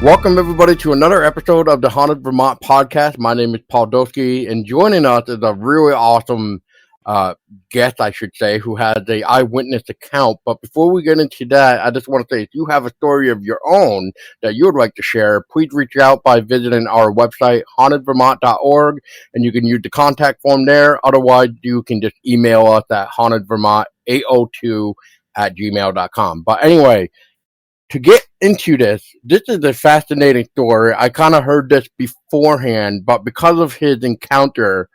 Welcome, everybody, to another episode of the Haunted Vermont podcast. My name is Paul Doski, and joining us is a really awesome guest, I should say, who has a eyewitness account. But before we get into that, I just want to say, if you have a story of your own that you would like to share, please reach out by visiting our website, hauntedvermont.org, and you can use the contact form there. Otherwise, you can just email us at hauntedvermont802@gmail.com. But anyway, to get into this is a fascinating story. I kind of heard this beforehand, but because of his encounter,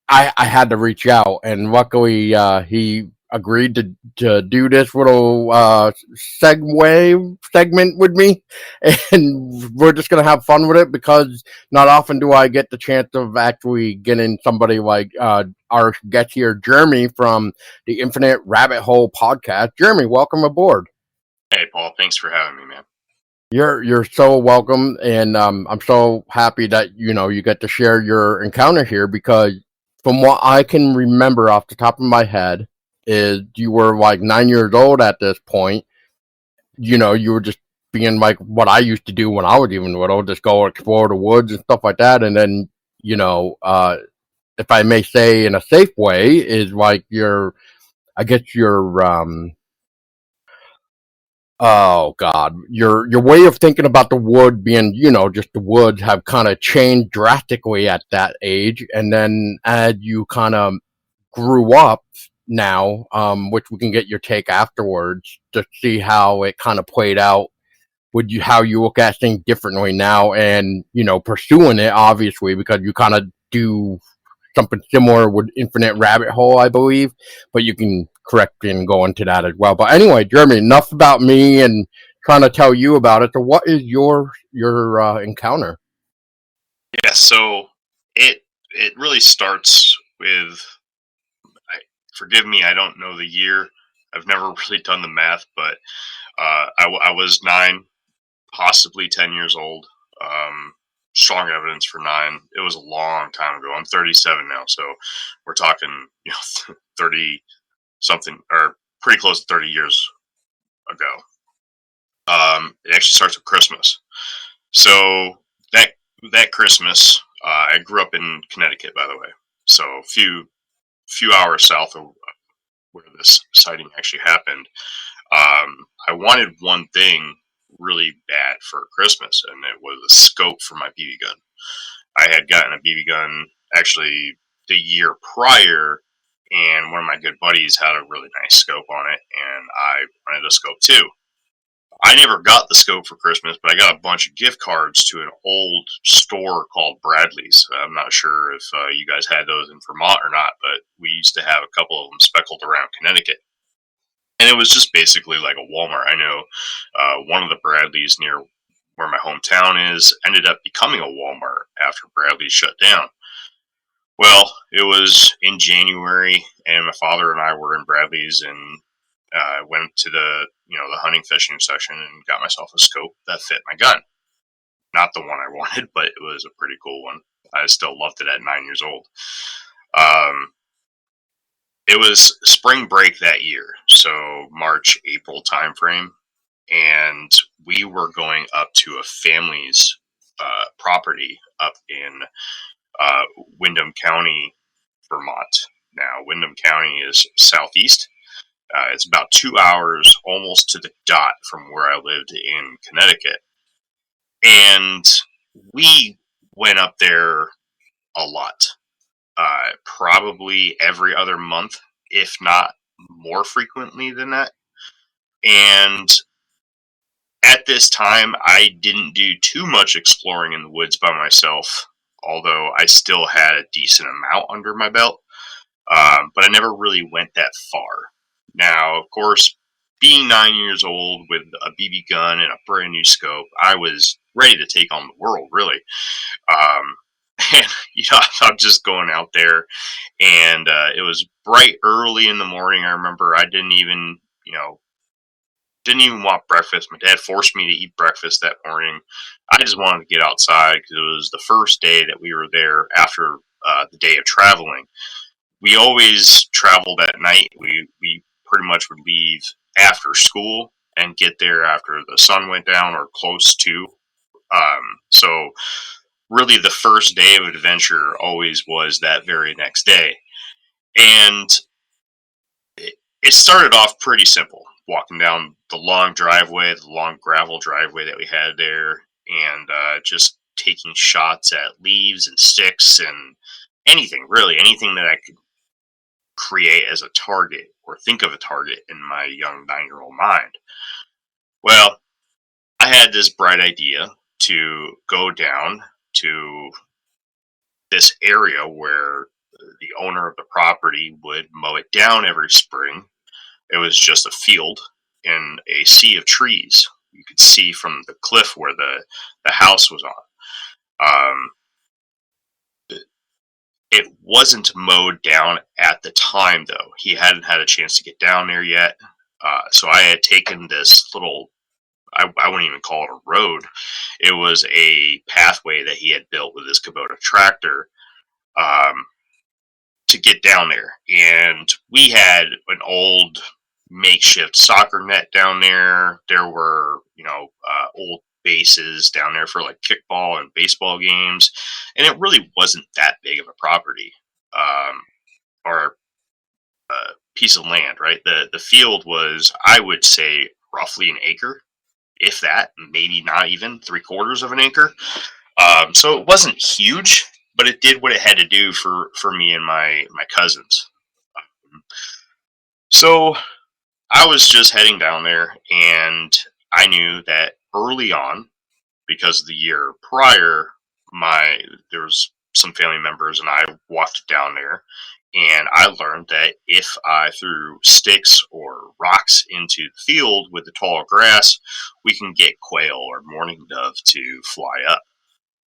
I had to reach out, and luckily he agreed to do this little segment with me, and we're just gonna have fun with it because not often do I get the chance of actually getting somebody like our guest here, Jeremy from the Infinite Rabbit Hole podcast. Jeremy, welcome aboard. Hey, Paul. Thanks for having me, man. You're so welcome, and I'm so happy that you get to share your encounter here because, from what I can remember off the top of my head, is you were like 9 years old at this point. You were just being like what I used to do when I was even little, just go explore the woods and stuff like that, and then if I may say in a safe way, is like I guess your oh God, your way of thinking about the wood being, just the woods have kind of changed drastically at that age, and then as you kind of grew up now, which we can get your take afterwards to see how it kind of played out with you, how you look at things differently now, and pursuing it obviously because you kind of do something similar with Infinite Rabbit Hole, I believe, but you can correct and go into that as well. But anyway, Jeremy, enough about me and trying to tell you about it. So, what is your encounter? Yeah, so it really starts with. Forgive me, I don't know the year. I've never really done the math, but I was 9, possibly 10 years old. Strong evidence for 9. It was a long time ago. I'm 37 now, so we're talking 30 something or pretty close to 30 years ago. It actually starts with Christmas. So that Christmas, I grew up in Connecticut, by the way. So a few hours south of where this sighting actually happened. I wanted one thing really bad for Christmas, and it was a scope for my BB gun. I had gotten a BB gun actually the year prior, and one of my good buddies had a really nice scope on it, and I wanted a scope too. I never got the scope for Christmas, but I got a bunch of gift cards to an old store called Bradley's. I'm not sure if you guys had those in Vermont or not, but we used to have a couple of them speckled around Connecticut. And it was just basically like a Walmart. I know one of the Bradleys near where my hometown is ended up becoming a Walmart after Bradley shut down. Well, it was in January, and my father and I were in Bradley's, and I went to the hunting fishing section and got myself a scope that fit my gun. Not the one I wanted, but it was a pretty cool one. I still loved it at 9 years old. It was spring break that year, so March, April timeframe, and we were going up to a family's property up in Windham County, Vermont. Now, Windham County is southeast. It's about 2 hours, almost to the dot, from where I lived in Connecticut. And we went up there a lot. Probably every other month, if not more frequently than that. And at this time, I didn't do too much exploring in the woods by myself, although I still had a decent amount under my belt. But I never really went that far. Now, of course, being 9 years old with a BB gun and a brand new scope, I was ready to take on the world, really. And I'm just going out there, and it was bright early in the morning. I remember I didn't even want breakfast. My dad forced me to eat breakfast that morning. I just wanted to get outside because it was the first day that we were there after the day of traveling. We always traveled at night. We pretty much would leave after school and get there after the sun went down or close to. So really the first day of adventure always was that very next day. And it started off pretty simple, walking down the long driveway, the long gravel driveway that we had there, and just taking shots at leaves and sticks and anything, really, anything that I could create as a target or think of a target in my young 9-year-old mind. Well, I had this bright idea to go down to this area where the owner of the property would mow it down every spring. It was just a field in a sea of trees. You could see from the cliff where the house was on. It wasn't mowed down at the time, though. He hadn't had a chance to get down there yet. So I had taken this little, I wouldn't even call it a road. It was a pathway that he had built with his Kubota tractor, um, to get down there. And we had an old makeshift soccer net down there. There were, old bases down there for like kickball and baseball games. And it really wasn't that big of a property, or a piece of land, right? The field was, I would say, roughly an acre, if that, maybe not even 3/4 of an acre. So it wasn't huge, but it did what it had to do for me and my cousins. So I was just heading down there, and I knew that early on, because the year prior, there was some family members and I walked down there, and I learned that if I threw sticks or rocks into the field with the tall grass, we can get quail or mourning dove to fly up.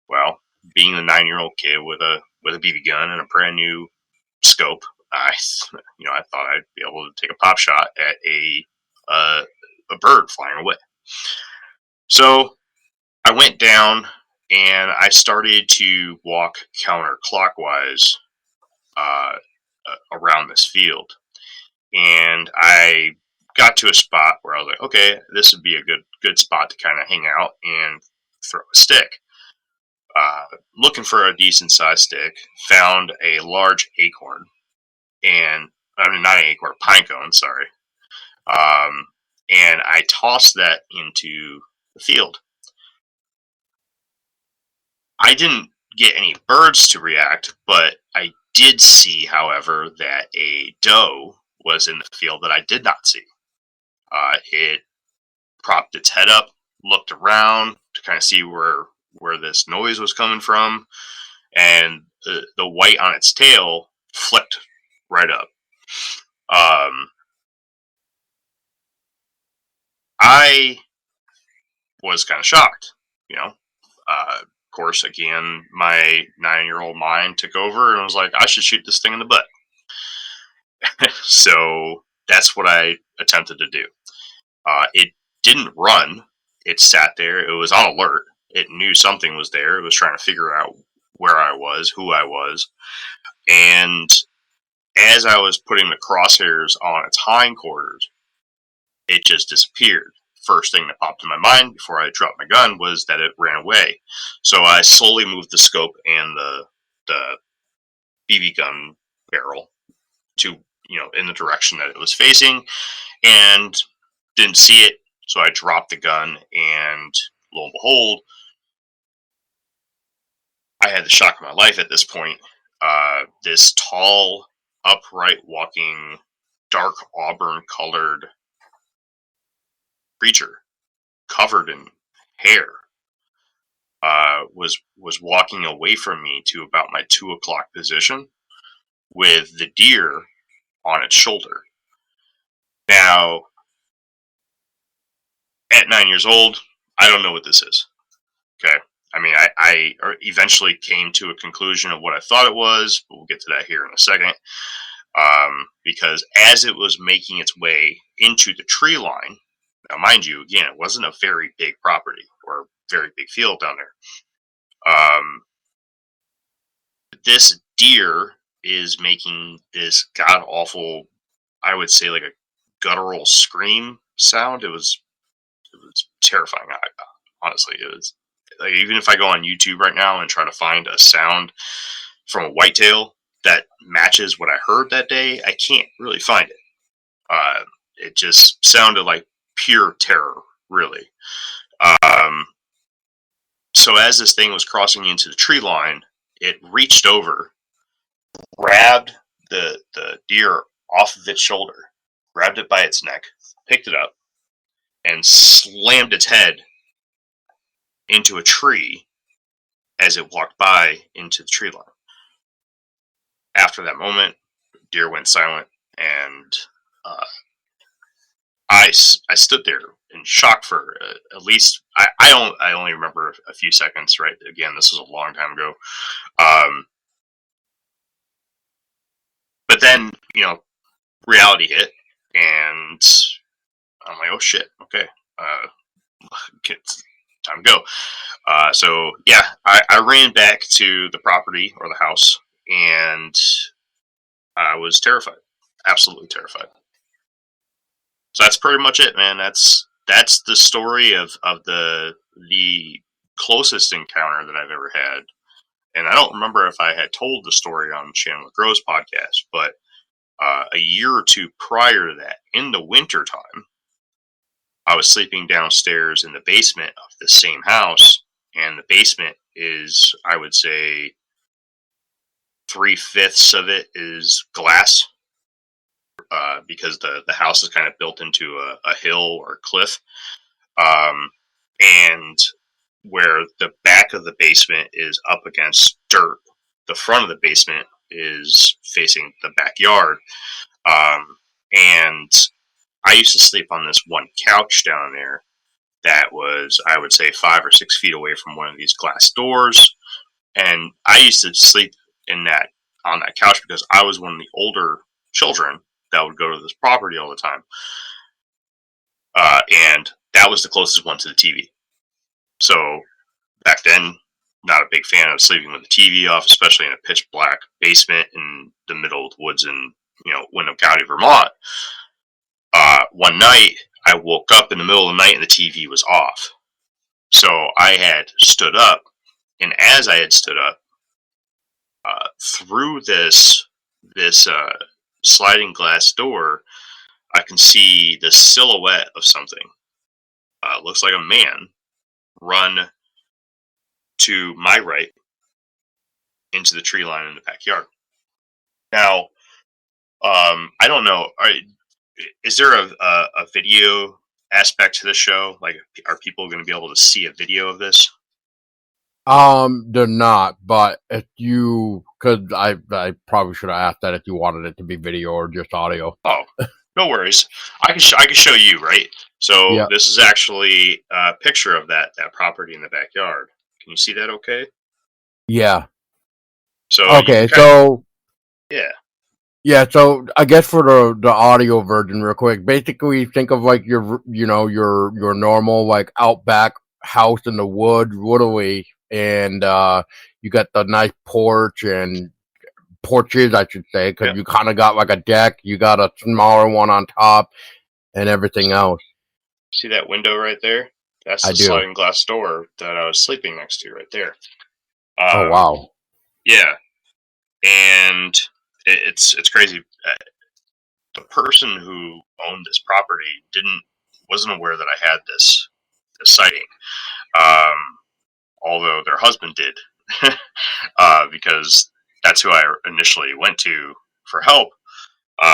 Well, being a 9-year-old kid with a BB gun and a brand new scope, I thought I'd be able to take a pop shot at uh, a bird flying away. So I went down and I started to walk counterclockwise, uh, around this field, and I got to a spot where I was like, okay, this would be a good spot to kind of hang out and throw a stick. Looking for a decent sized stick, found a large acorn, and I mean not an acorn, a pine cone, sorry. And I tossed that into the field. I didn't get any birds to react, but I did see, however, that a doe was in the field that I did not see. It propped its head up, looked around to kind of see where this noise was coming from, and the white on its tail flipped right up. I was kind of shocked, you know. Of course, again, my 9-year-old mind took over and was like, I should shoot this thing in the butt. So that's what I attempted to do. It didn't run. It sat there. It was on alert. It knew something was there. It was trying to figure out where I was, who I was. And as I was putting the crosshairs on its hindquarters, it just disappeared. First thing that popped in my mind before I dropped my gun was that it ran away. So I slowly moved the scope and the BB gun barrel to, in the direction that it was facing, and didn't see it. So I dropped the gun, and lo and behold, I had the shock of my life at this point. This tall, upright walking, dark auburn colored creature covered in hair was walking away from me to about my 2 o'clock position with the deer on its shoulder. Now, at 9 years old, I don't know what this is. Okay. I mean, I eventually came to a conclusion of what I thought it was, but we'll get to that here in a second. Because as it was making its way into the tree line, now mind you, again, it wasn't a very big property or very big field down there. This deer is making this god awful, I would say, like a guttural scream sound. It was was terrifying. Honestly, it was like, even if I go on YouTube right now and try to find a sound from a whitetail that matches what I heard that day, I can't really find it. It just sounded like pure terror, really. So as this thing was crossing into the tree line, it reached over, grabbed the deer off of its shoulder, grabbed it by its neck, picked it up, and slammed its head into a tree as it walked by into the tree line. After that moment, deer went silent, and I stood there in shock for at least I only remember a few seconds. Right, again, this was a long time ago. But then reality hit, and I'm like, oh shit, okay, it's time to go. So yeah, I ran back to the property or the house, and I was terrified, absolutely terrified. So that's pretty much it, man. That's the story of the closest encounter that I've ever had. And I don't remember if I had told the story on Shannon LeGros podcast, but a year or two prior to that, in the winter time, I was sleeping downstairs in the basement of the same house, and the basement is, I would say, 3/5 of it is glass, because the house is kind of built into a hill or a cliff, and where the back of the basement is up against dirt, the front of the basement is facing the backyard, and I used to sleep on this one couch down there that was, I would say, 5 or 6 feet away from one of these glass doors. And I used to sleep on that couch because I was one of the older children that would go to this property all the time. And that was the closest one to the TV. So back then, not a big fan of sleeping with the TV off, especially in a pitch black basement in the middle of the woods in, Windham County, Vermont. One night, I woke up in the middle of the night and the TV was off. So I had stood up, and as I had stood up, through this sliding glass door, I can see the silhouette of something. Looks like a man run to my right into the tree line in the backyard. Now, I don't know. Is there a video aspect to the show? Like, are people going to be able to see a video of this? They're not, but if you, because I probably should have asked that if you wanted it to be video or just audio. Oh, no worries. I can show you, right? So Yeah. This is actually a picture of that property in the backyard. Can you see that? Okay. Yeah. So okay. So yeah. Yeah, so I guess for the audio version, real quick, basically think of like your normal like outback house in the woodaway, and you got the nice porch and porches, I should say, because you kind of got like a deck, you got a smaller one on top, and everything else. See that window right there? That's the sliding glass door that I was sleeping next to right there. Oh wow! Yeah, and it's crazy. The person who owned this property wasn't aware that I had this sighting, although their husband did, because that's who I initially went to for help,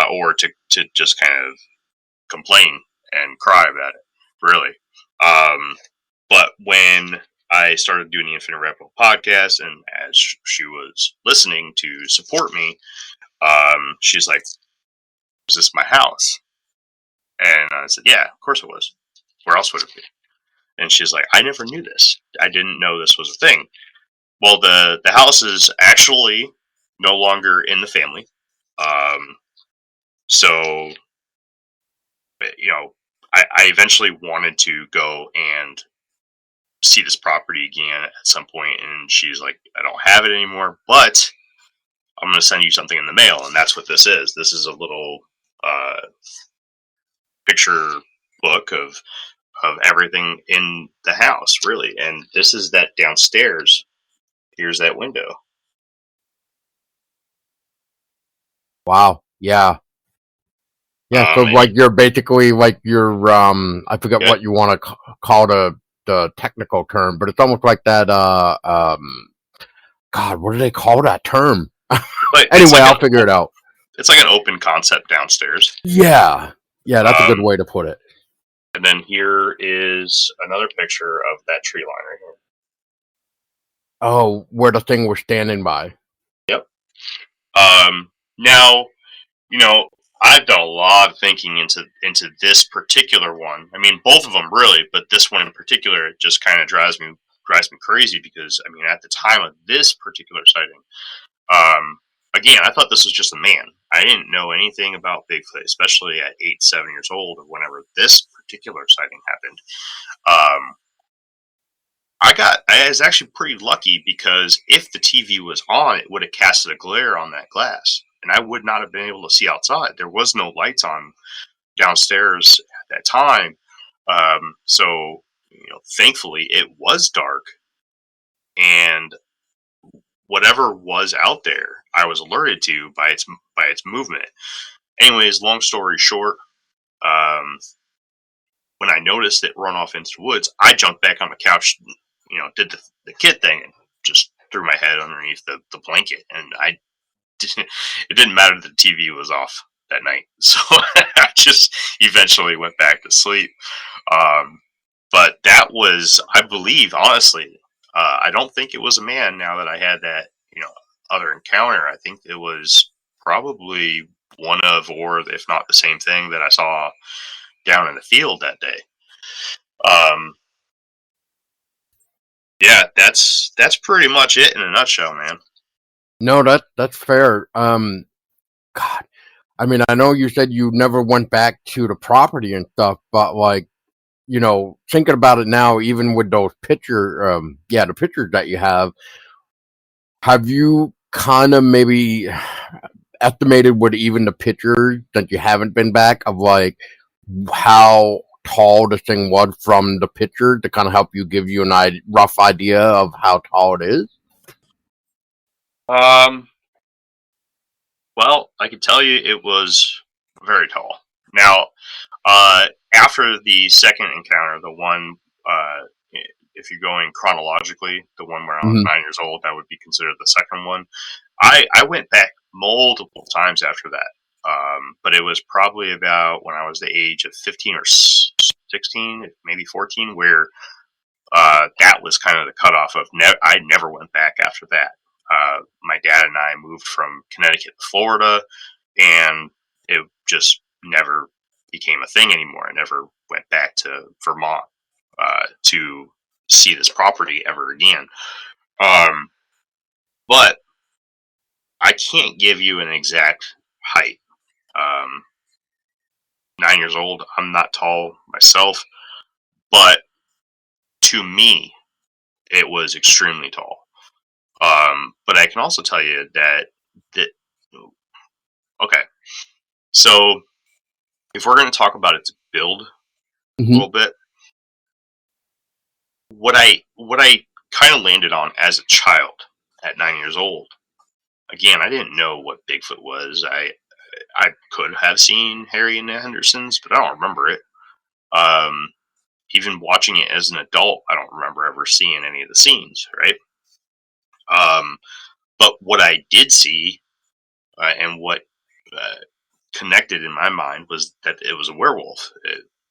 or to just kind of complain and cry about it, really. But when I started doing the Infinite Reptile podcast, and as she was listening to support me, she's like, "Was this my house?" And I said, "Yeah, of course it was. Where else would it be?" And she's like, "I never knew this. I didn't know this was a thing." Well, the house is actually no longer in the family. So, I eventually wanted to go and see this property again at some point, and she's like, "I don't have it anymore, but I'm going to send you something in the mail," and that's what this is. This is a little picture book of of everything in the house, really. And this is that downstairs. Here's that window. Wow. Yeah. Yeah. So like you're basically like you're I forget what you want to call the technical term, but it's almost like that God, what do they call that term? Anyway, I'll figure it out. It's like an open concept downstairs. Yeah. Yeah, that's a good way to put it. And then here is another picture of that tree line right here. Oh, where the thing was standing by. Yep. Now, you know, I've done a lot of thinking into this particular one. I mean, both of them really, but this one in particular, it just kind of drives me crazy because I mean, at the time of this particular sighting, again, I thought this was just a man. I didn't know anything about Bigfoot, especially at 8, 7 years old, or whenever this particular sighting happened. I was actually pretty lucky because if the TV was on, it would have casted a glare on that glass, and I would not have been able to see outside. There was no lights on downstairs at that time, so thankfully it was dark, and whatever was out there, I was alerted to by its movement. Anyways, long story short, when I noticed it run off into the woods, I jumped back on the couch, did the kid thing, and just threw my head underneath the blanket. And it didn't matter that the TV was off that night. So I just eventually went back to sleep. But that was, I believe, honestly, I don't think it was a man now that I had that, other encounter. I think it was probably one of, or if not the same thing that I saw down in the field that day. Yeah, that's pretty much it in a nutshell, man. No, that's fair. God, I mean, I know you said you never went back to the property and stuff, but like, thinking about it now, even with those the pictures that you have you kind of maybe estimated with even the pictures that you haven't been back of like how tall this thing was from the picture to kind of help you give you an rough idea of how tall it is? Well, I can tell you it was very tall. Now, after the second encounter, the one, if you're going chronologically, the one where I was 9 years old, that would be considered the second one. I went back multiple times after that. But it was probably about when I was the age of 15 or 16, maybe 14, where that was kind of the cutoff of I never went back after that. My dad and I moved from Connecticut to Florida, and it just never became a thing anymore. I never went back to Vermont to see this property ever again. But I can't give you an exact height. 9 years old, I'm not tall myself, but to me, it was extremely tall. But I can also tell you that okay, so if we're going to talk about its build a little bit, what I kind of landed on as a child at 9 years old. Again, I didn't know what Bigfoot was. I could have seen Harry and the Hendersons, but I don't remember it. Even watching it as an adult, I don't remember ever seeing any of the scenes, right? But what I did see, and what connected in my mind, was that it was a werewolf.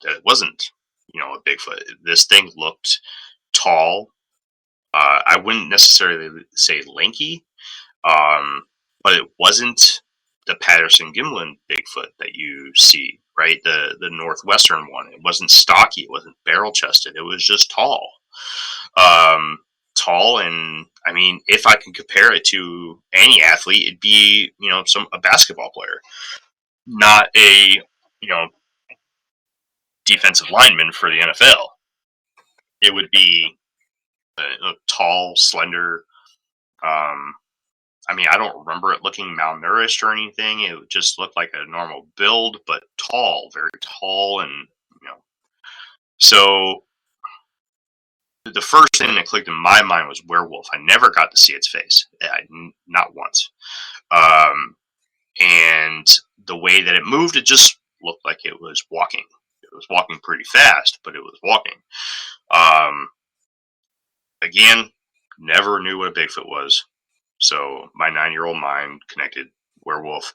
That it wasn't, a Bigfoot. This thing looked tall. I wouldn't necessarily say lanky, but it wasn't the Patterson Gimlin Bigfoot that you see, right? The northwestern one. It wasn't stocky. It wasn't barrel chested. It was just tall. Tall, and I mean, if I can compare it to any athlete, it'd be a basketball player, not a defensive lineman for the NFL. It would be tall, slender. I mean, I don't remember it looking malnourished or anything. It just looked like a normal build, but tall, very tall, and So the first thing that clicked in my mind was werewolf. I never got to see its face, not once. And the way that it moved, it just looked like it was walking. It was walking pretty fast, but it was walking. Again, never knew what a Bigfoot was. So my 9-year-old mind connected werewolf.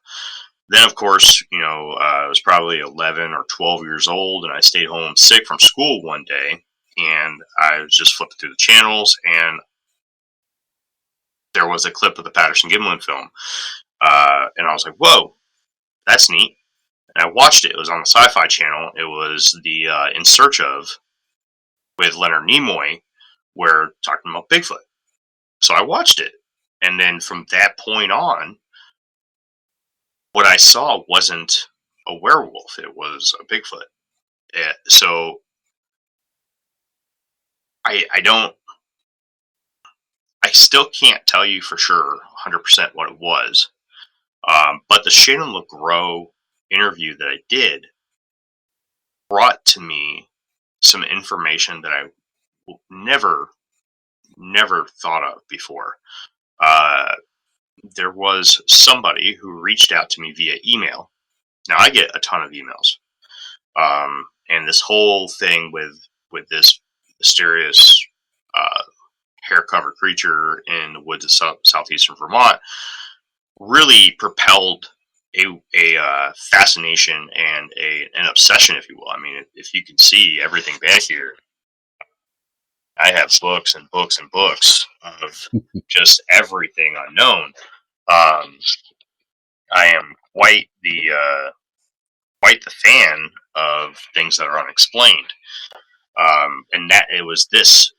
Then, of course, I was probably 11 or 12 years old, and I stayed home sick from school one day, and I was just flipping through the channels, and there was a clip of the Patterson-Gimlin film. And I was like, whoa, that's neat. And I watched it. It was on the Sci-Fi Channel. It was the In Search Of with Leonard Nimoy, where talking about Bigfoot. So I watched it. And then from that point on, what I saw wasn't a werewolf. It was a Bigfoot. So I still can't tell you for sure 100% what it was. But the Shannon LeGros interview that I did brought to me some information that I never thought of before. There was somebody who reached out to me via email. Now I get a ton of emails, and this whole thing with this mysterious hair-covered creature in the woods of southeastern Vermont really propelled a fascination and an obsession, if you will. I mean, if you can see everything back here, I have books and books and books of just everything unknown. I am quite the fan of things that are unexplained, and that it was this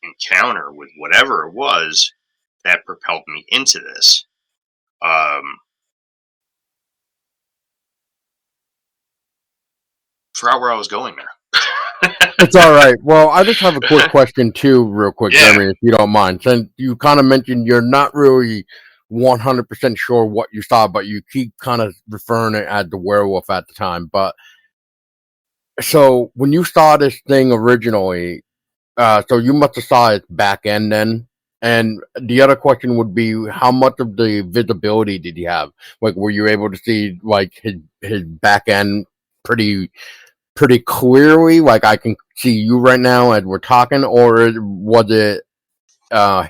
encounter with whatever it was that propelled me into this. Forgot where I was going there. It's all right. Well, I just have a quick question too, real quick, Yeah. Jeremy, if you don't mind. Since you kind of mentioned you're not really 100% sure what you saw, but you keep kind of referring it as the werewolf at the time. But so when you saw this thing originally, so you must have saw its back end then. And the other question would be, how much of the visibility did he have? Like, were you able to see like his back end pretty clearly? Like, I can see you right now as we're talking, or was it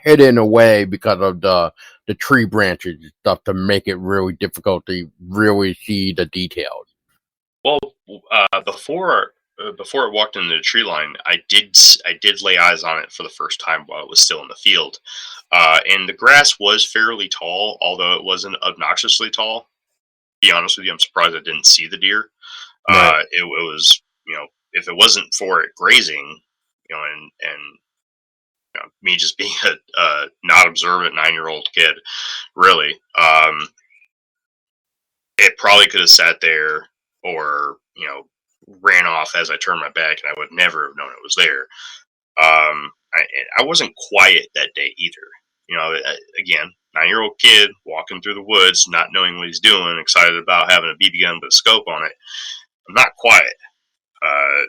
hidden away because of the tree branches and stuff to make it really difficult to really see the details? Well, before it walked into the tree line, I did lay eyes on it for the first time while it was still in the field, and the grass was fairly tall, although it wasn't obnoxiously tall. To be honest with you, I'm surprised I didn't see the deer. Right. It was, if it wasn't for it grazing, and me just being a not observant 9-year-old kid, really, it probably could have sat there or ran off as I turned my back, and I would never have known it was there. I wasn't quiet that day either. Again, 9-year-old kid walking through the woods, not knowing what he's doing, excited about having a BB gun with a scope on it. I'm not quiet. At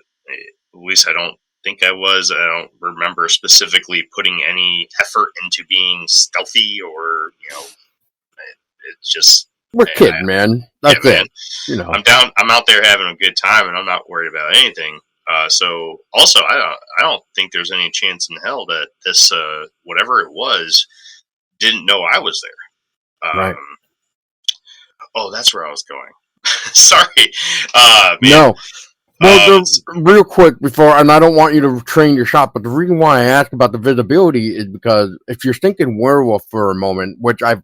least I don't think I was. I don't remember specifically putting any effort into being stealthy or, it's just. We're kids, man. That's it. I'm out there having a good time, and I'm not worried about anything. So also, I don't think there's any chance in hell that this whatever it was didn't know I was there. Right. Oh, that's where I was going. Sorry. Man. No. Well, real quick before, and I don't want you to train your shot, but the reason why I asked about the visibility is because if you're thinking werewolf for a moment, which I've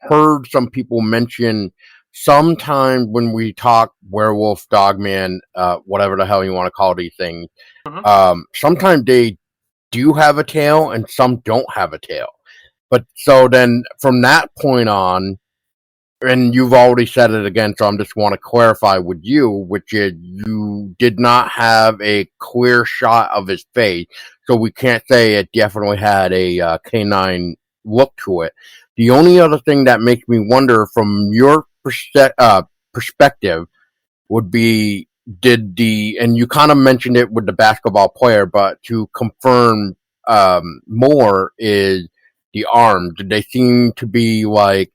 heard some people mention sometimes when we talk werewolf, dogman, whatever the hell you want to call these things, sometimes they do have a tail and some don't have a tail. But so then from that point on, and you've already said it again, so I just want to clarify with you, which is you did not have a clear shot of his face, so we can't say it definitely had a canine look to it. The only other thing that makes me wonder from your perspective would be and you kind of mentioned it with the basketball player, but to confirm more is the arms. Did they seem to be like,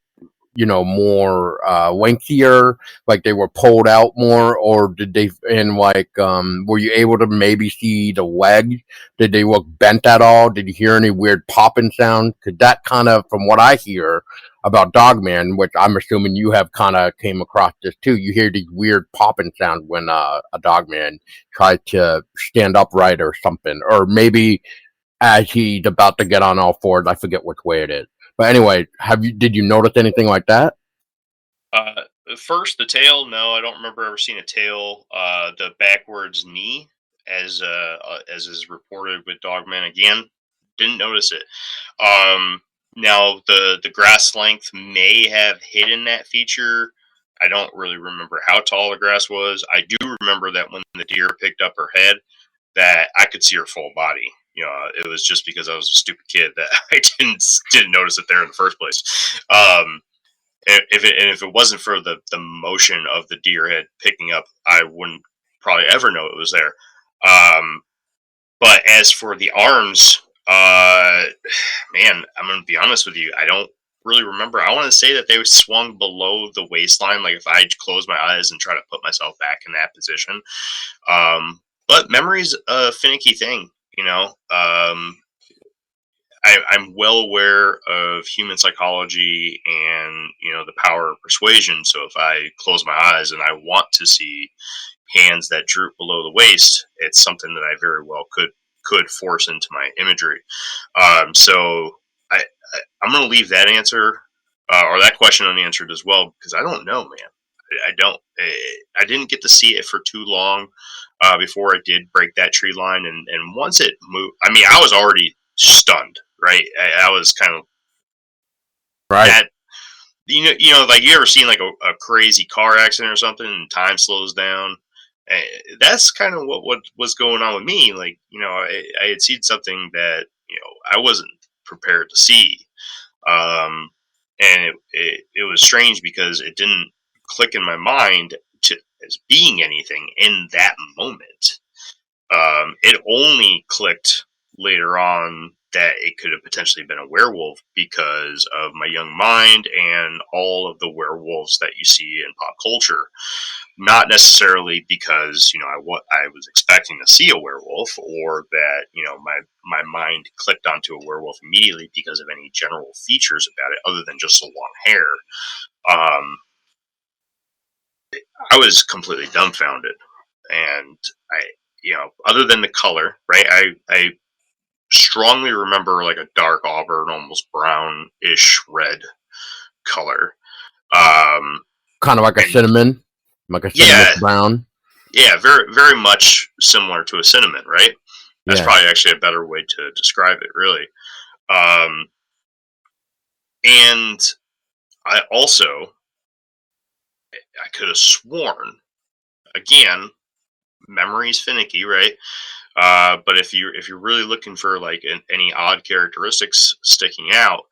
more lengthier, like they were pulled out more, or did they, and like, were you able to maybe see the legs? Did they look bent at all? Did you hear any weird popping sounds? Because that kind of, from what I hear about Dogman, which I'm assuming you have kind of came across this too, you hear these weird popping sounds when a Dogman tries to stand upright or something, or maybe as he's about to get on all fours. I forget which way it is. But anyway, did you notice anything like that? Uh, First, the tail. No, I don't remember ever seeing a tail. The backwards knee, as is reported with Dogman again, didn't notice it. Now the grass length may have hidden that feature. I don't really remember how tall the grass was. I do remember that when the deer picked up her head, that I could see her full body. It was just because I was a stupid kid that I didn't notice it there in the first place. If it wasn't for the motion of the deer head picking up, I wouldn't probably ever know it was there. But as for the arms, man, I'm gonna be honest with you. I don't really remember. I want to say that they swung below the waistline, like if I close my eyes and try to put myself back in that position. But memory's a finicky thing, you know. I'm well aware of human psychology and the power of persuasion. So if I close my eyes and I want to see hands that droop below the waist, it's something that I very well could force into my imagery. So I'm going to leave that answer or that question unanswered as well, because I don't know, man. I don't. I didn't get to see it for too long before I did break that tree line, and once it moved, I mean, I was already stunned. Right, I was kind of Right. that. Like you ever seen like a crazy car accident or something, and time slows down. That's kind of what was going on with me. Like I had seen something that I wasn't prepared to see, and it was strange because it didn't click in my mind as being anything in that moment. It only clicked later on that it could have potentially been a werewolf because of my young mind and all of the werewolves that you see in pop culture. Not necessarily because I was expecting to see a werewolf, or that my mind clicked onto a werewolf immediately because of any general features about it, other than just the long hair. I was completely dumbfounded, and other than the color, right? I strongly remember like a dark auburn, almost brownish red color. Kind of like a And cinnamon, like a cinnamon yeah, brown. yeah, very very much similar to a cinnamon, right? That's Yeah. probably actually a better way to describe it, really. Um, and I could have sworn, again, memory's finicky, right? But if you're really looking for like any odd characteristics sticking out,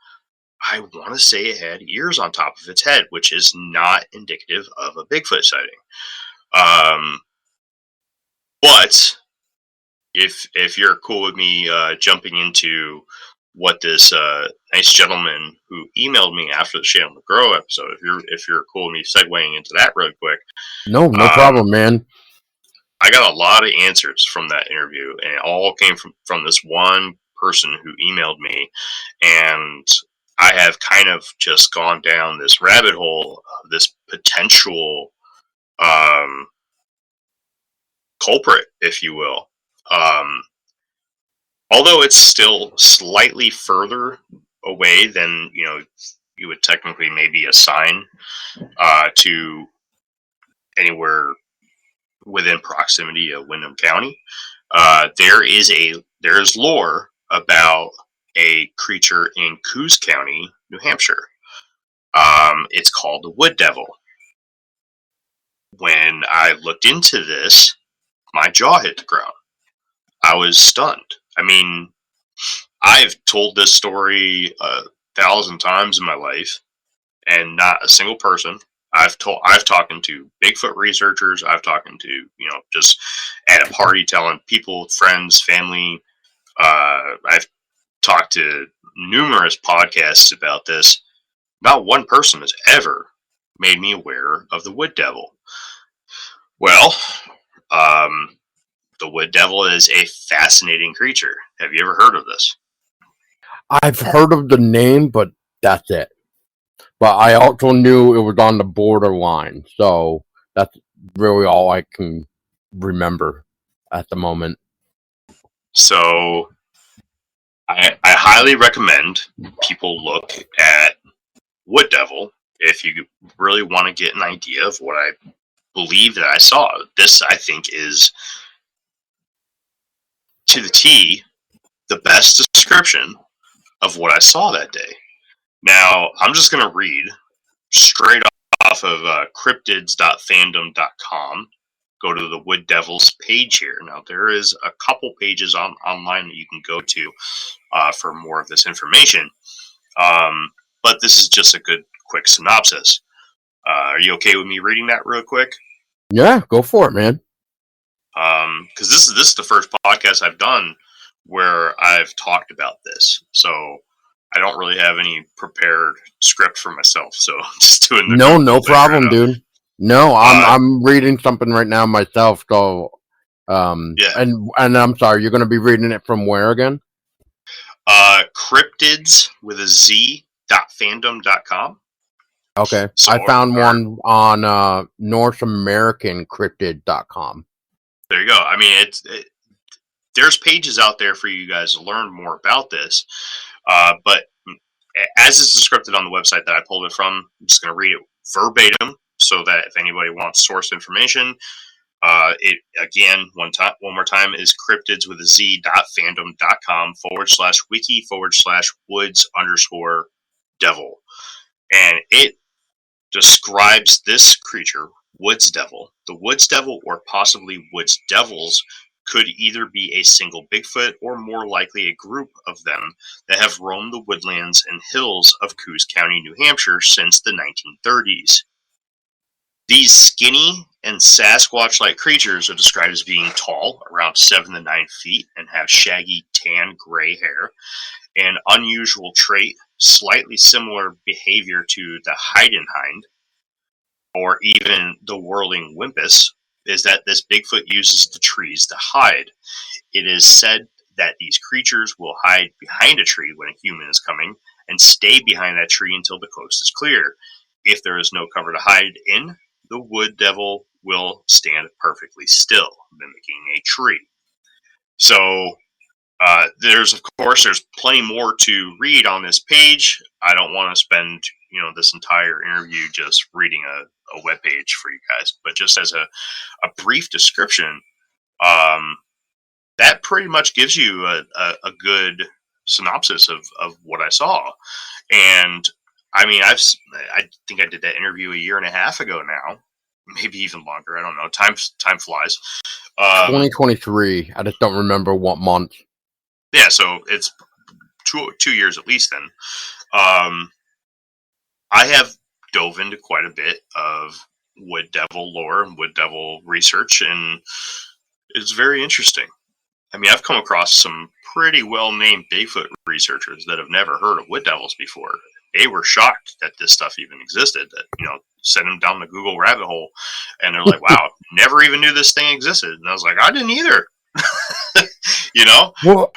I want to say it had ears on top of its head, which is not indicative of a Bigfoot sighting. Um, but if you're cool with me jumping into what this nice gentleman who emailed me after the Shane McGrow episode, if you're cool with me segueing into that really quick, No um, problem, man. I got a lot of answers from that interview, and it all came from this one person who emailed me, and I have kind of just gone down this rabbit hole of this potential um, culprit, if you will. Um, Although it's still slightly further away than you would technically maybe assign to anywhere within proximity of Windham County. There's lore about a creature in Coos County, New Hampshire. It's called the Wood Devil. When I looked into this, my jaw hit the ground. I was stunned. I mean, I've told this story 1,000 times in my life, and not a single person I've talked to Bigfoot researchers. I've talked to, just at a party telling people, friends, family. I've talked to numerous podcasts about this. Not one person has ever made me aware of the wood devil. Well, the wood devil is a fascinating creature. Have you ever heard of this? I've heard of the name, but that's it. But I also knew it was on the borderline, so that's really all I can remember at the moment. So I highly recommend people look at wood devil if you really want to get an idea of what I believe that I saw. This, I think, is to the T the best description of what I saw that day. Now, I'm just going to read straight off of cryptids.fandom.com. Go to the Wood Devils page here. Now, there is a couple pages online that you can go to for more of this information. But this is just a good, quick synopsis. Are you okay with me reading that real quick? Yeah, go for it, man. Because this is the first podcast I've done where I've talked about this, so I don't really have any prepared script for myself. So just doing the no problem, dude. No, I'm reading something right now myself. So, yeah, and I'm sorry, you're going to be reading it from where again? Cryptids with a Z.fandom.com. Okay, so I found one on NorthAmericanCryptid.com. There you go. I mean, there's pages out there for you guys to learn more about this. But as is described on the website that I pulled it from, I'm just going to read it verbatim so that if anybody wants source information, it again, one more time, is cryptids with a Z.fandom.com/wiki/woods_devil. And it describes this creature, Woods Devil. The Woods Devil, or possibly Woods Devils, could either be a single Bigfoot or more likely a group of them that have roamed the woodlands and hills of Coos County, New Hampshire since the 1930s. These skinny and Sasquatch-like creatures are described as being tall, around 7 to 9 feet, and have shaggy tan gray hair. An unusual trait, slightly similar behavior to the Heidenhind, or even the whirling Wimpus, is that this Bigfoot uses the trees to hide. It is said that these creatures will hide behind a tree when a human is coming and stay behind that tree until the coast is clear. If there is no cover to hide in, the wood devil will stand perfectly still, mimicking a tree. So there's plenty more to read on this page. I don't want to spend this entire interview just reading a webpage for you guys, but just as a brief description, that pretty much gives you a good synopsis of what I saw. And I mean, I think I did that interview a year and a half ago now, maybe even longer. I don't know. Time flies. 2023. I just don't remember what month. Yeah, so it's 2 years at least then. I have dove into quite a bit of wood devil lore and wood devil research, and it's very interesting. I mean, I've come across some pretty well-named Bigfoot researchers that have never heard of wood devils before. They were shocked that this stuff even existed, that, sent them down the Google rabbit hole, and they're like, wow, never even knew this thing existed. And I was like, I didn't either. Well,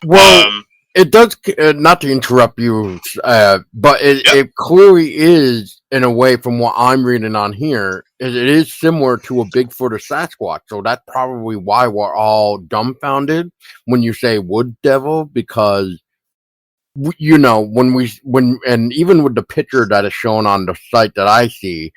it does, not to interrupt you, but it clearly is, in a way, from what I'm reading on here, it is similar to a Bigfoot or Sasquatch. So that's probably why we're all dumbfounded when you say wood devil, because, and even with the picture that is shown on the site that I see,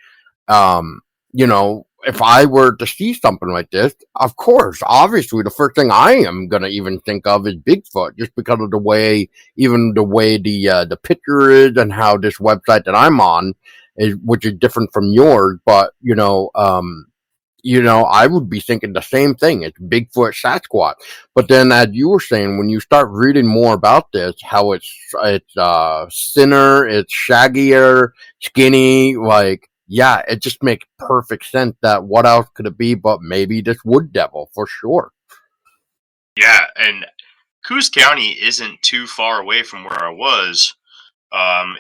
if I were to see something like this, of course, obviously, the first thing I am going to even think of is Bigfoot, just because of the way the picture is and how this website that I'm on is, which is different from yours. But, I would be thinking the same thing. It's Bigfoot, Sasquatch. But then, as you were saying, when you start reading more about this, how it's thinner, it's shaggier, skinny, like, yeah, it just makes perfect sense that what else could it be but maybe this wood devil for sure. Yeah, and Coos County isn't too far away from where I was.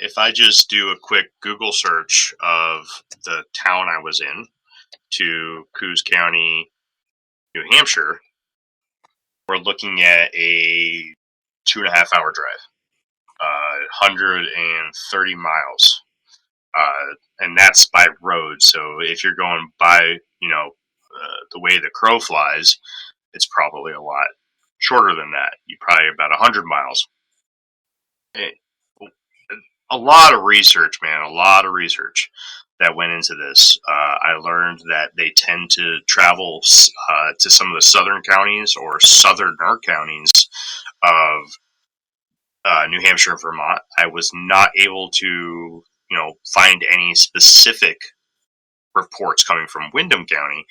If I just do a quick Google search of the town I was in to Coos County, New Hampshire, we're looking at a 2.5 hour drive, 130 miles. And that's by road. So if you're going by, the way the crow flies, it's probably a lot shorter than that. You probably about 100 miles. A lot of research, man. A lot of research that went into this. I learned that they tend to travel to some of the southern counties or southerner counties of New Hampshire and Vermont. I was not able to, find any specific reports coming from Windham County,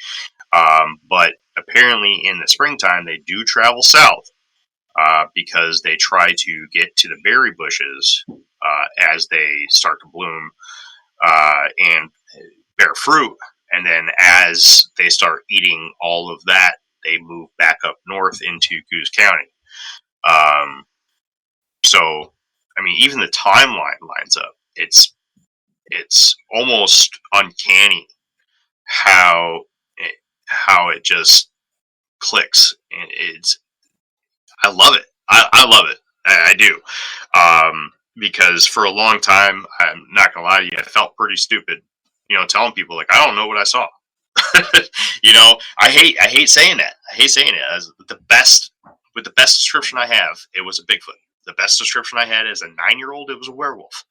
but apparently in the springtime they do travel south because they try to get to the berry bushes as they start to bloom and bear fruit. And then as they start eating all of that, they move back up north into Coos County. So, I mean, even the timeline lines up. It's almost uncanny how it just clicks, and I love it. I love it. I do. Because for a long time, I'm not gonna lie to you, I felt pretty stupid, telling people like I don't know what I saw. I hate saying that. I hate saying it. As the best description I have, it was a Bigfoot. The best description I had as a 9-year-old, it was a werewolf.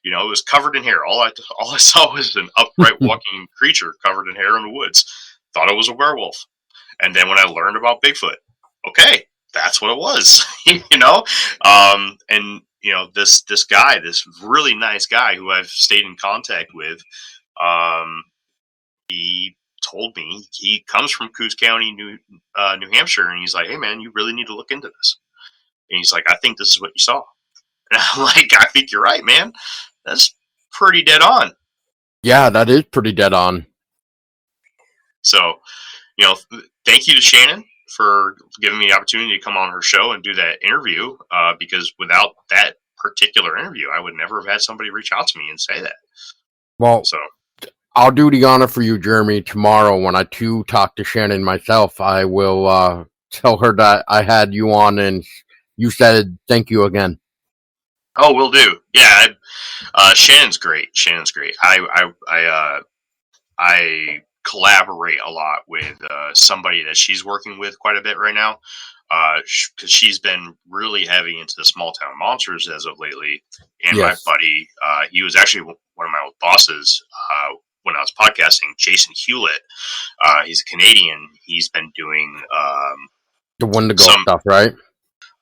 It was covered in hair. All I saw was an upright walking creature covered in hair in the woods. Thought it was a werewolf. And then when I learned about Bigfoot, okay, that's what it was. And this guy, this really nice guy who I've stayed in contact with, he told me he comes from Coos County, New Hampshire, and he's like, "Hey, man, you really need to look into this." And he's like, "I think this is what you saw." And I'm like, "I think you're right, man. That's pretty dead on." Yeah, that is pretty dead on. So, thank you to Shannon for giving me the opportunity to come on her show and do that interview. Because without that particular interview, I would never have had somebody reach out to me and say that. Well, so I'll do the honor for you, Jeremy. Tomorrow, when I too talk to Shannon myself, I will tell her that I had you on and you said thank you again. Oh, will do. Yeah, Shannon's great. Shannon's great. I collaborate a lot with somebody that she's working with quite a bit right now, because she's been really heavy into the small town monsters as of lately. And Yes. my buddy, he was actually one of my old bosses when I was podcasting, Jason Hewlett. He's a Canadian. He's been doing The Wendigo stuff, right?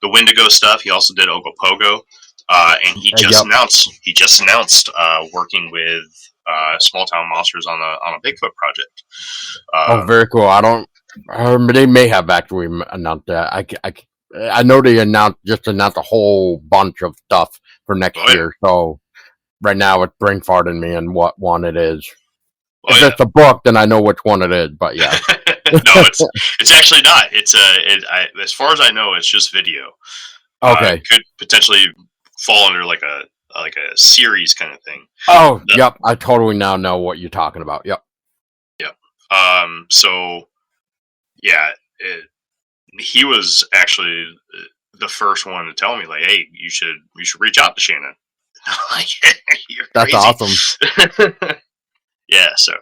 The Wendigo stuff. He also did Ogopogo. And he just announced working with small town monsters on a Bigfoot project. Oh, very cool. I don't. They may have actually announced that. I know they announced a whole bunch of stuff for next year. So right now it's brain farting me and what one it is. If it's a book, then I know which one it is. But yeah. No, it's actually not. It's as far as I know, it's just video. Okay. It could potentially fall under like a series kind of thing. Oh, yep. I totally now know what you're talking about. Yep. Yep. So yeah, he was actually the first one to tell me like, "Hey, you should reach out to Shannon." Like, that's crazy. Awesome. Yeah. So.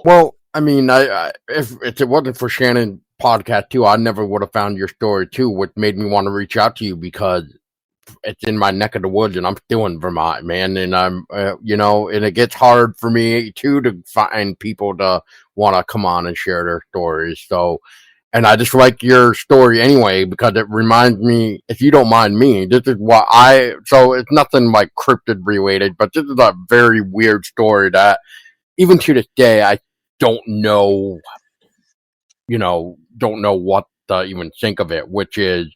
Well, I mean, if it wasn't for Shannon podcast too, I never would have found your story too, which made me want to reach out to you because it's in my neck of the woods and I'm still in Vermont, man. And I'm, and it gets hard for me too to find people to want to come on and share their stories. So, and I just like your story anyway, because it reminds me, if you don't mind me, this is what so it's nothing like cryptid related, but this is a very weird story that even to this day, I don't know what to even think of it, which is,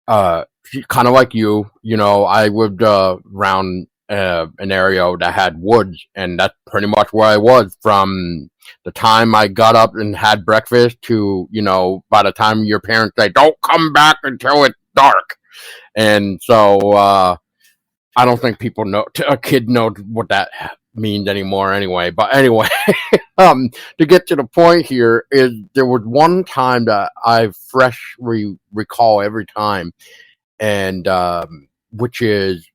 kind of like you, I lived around an area that had woods, and that's pretty much where I was from the time I got up and had breakfast to, by the time your parents say, don't come back until it's dark. And so I don't think people know, a kid knows what that means anymore anyway. But anyway, to get to the point here is there was one time that I freshly recall every time, and which is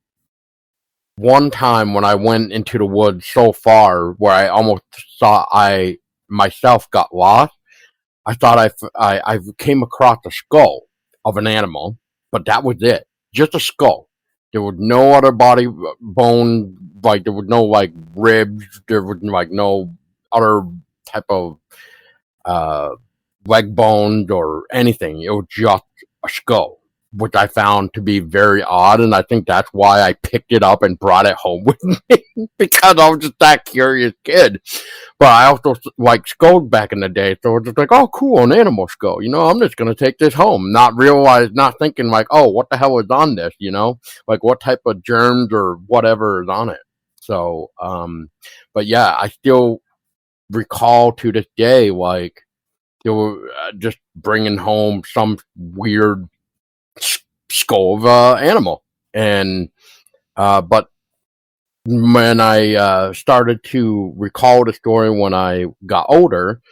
one time when I went into the woods so far where I almost thought I myself got lost. I thought I came across a skull of an animal, but that was it. Just a skull. There was no other body bone, like there was no like ribs. There was like no other type of uh, leg bones or anything. It was just a skull, which I found to be very odd, and I think that's why I picked it up and brought it home with me because I was just that curious kid. But I also like skulls back in the day, so it's just like, oh, cool, an animal skull. I'm just gonna take this home, not thinking like, oh, what the hell is on this? Like what type of germs or whatever is on it. So, but yeah, I still recall to this day, like they were just bringing home some weird skull of animal, and but when I started to recall the story when I got older,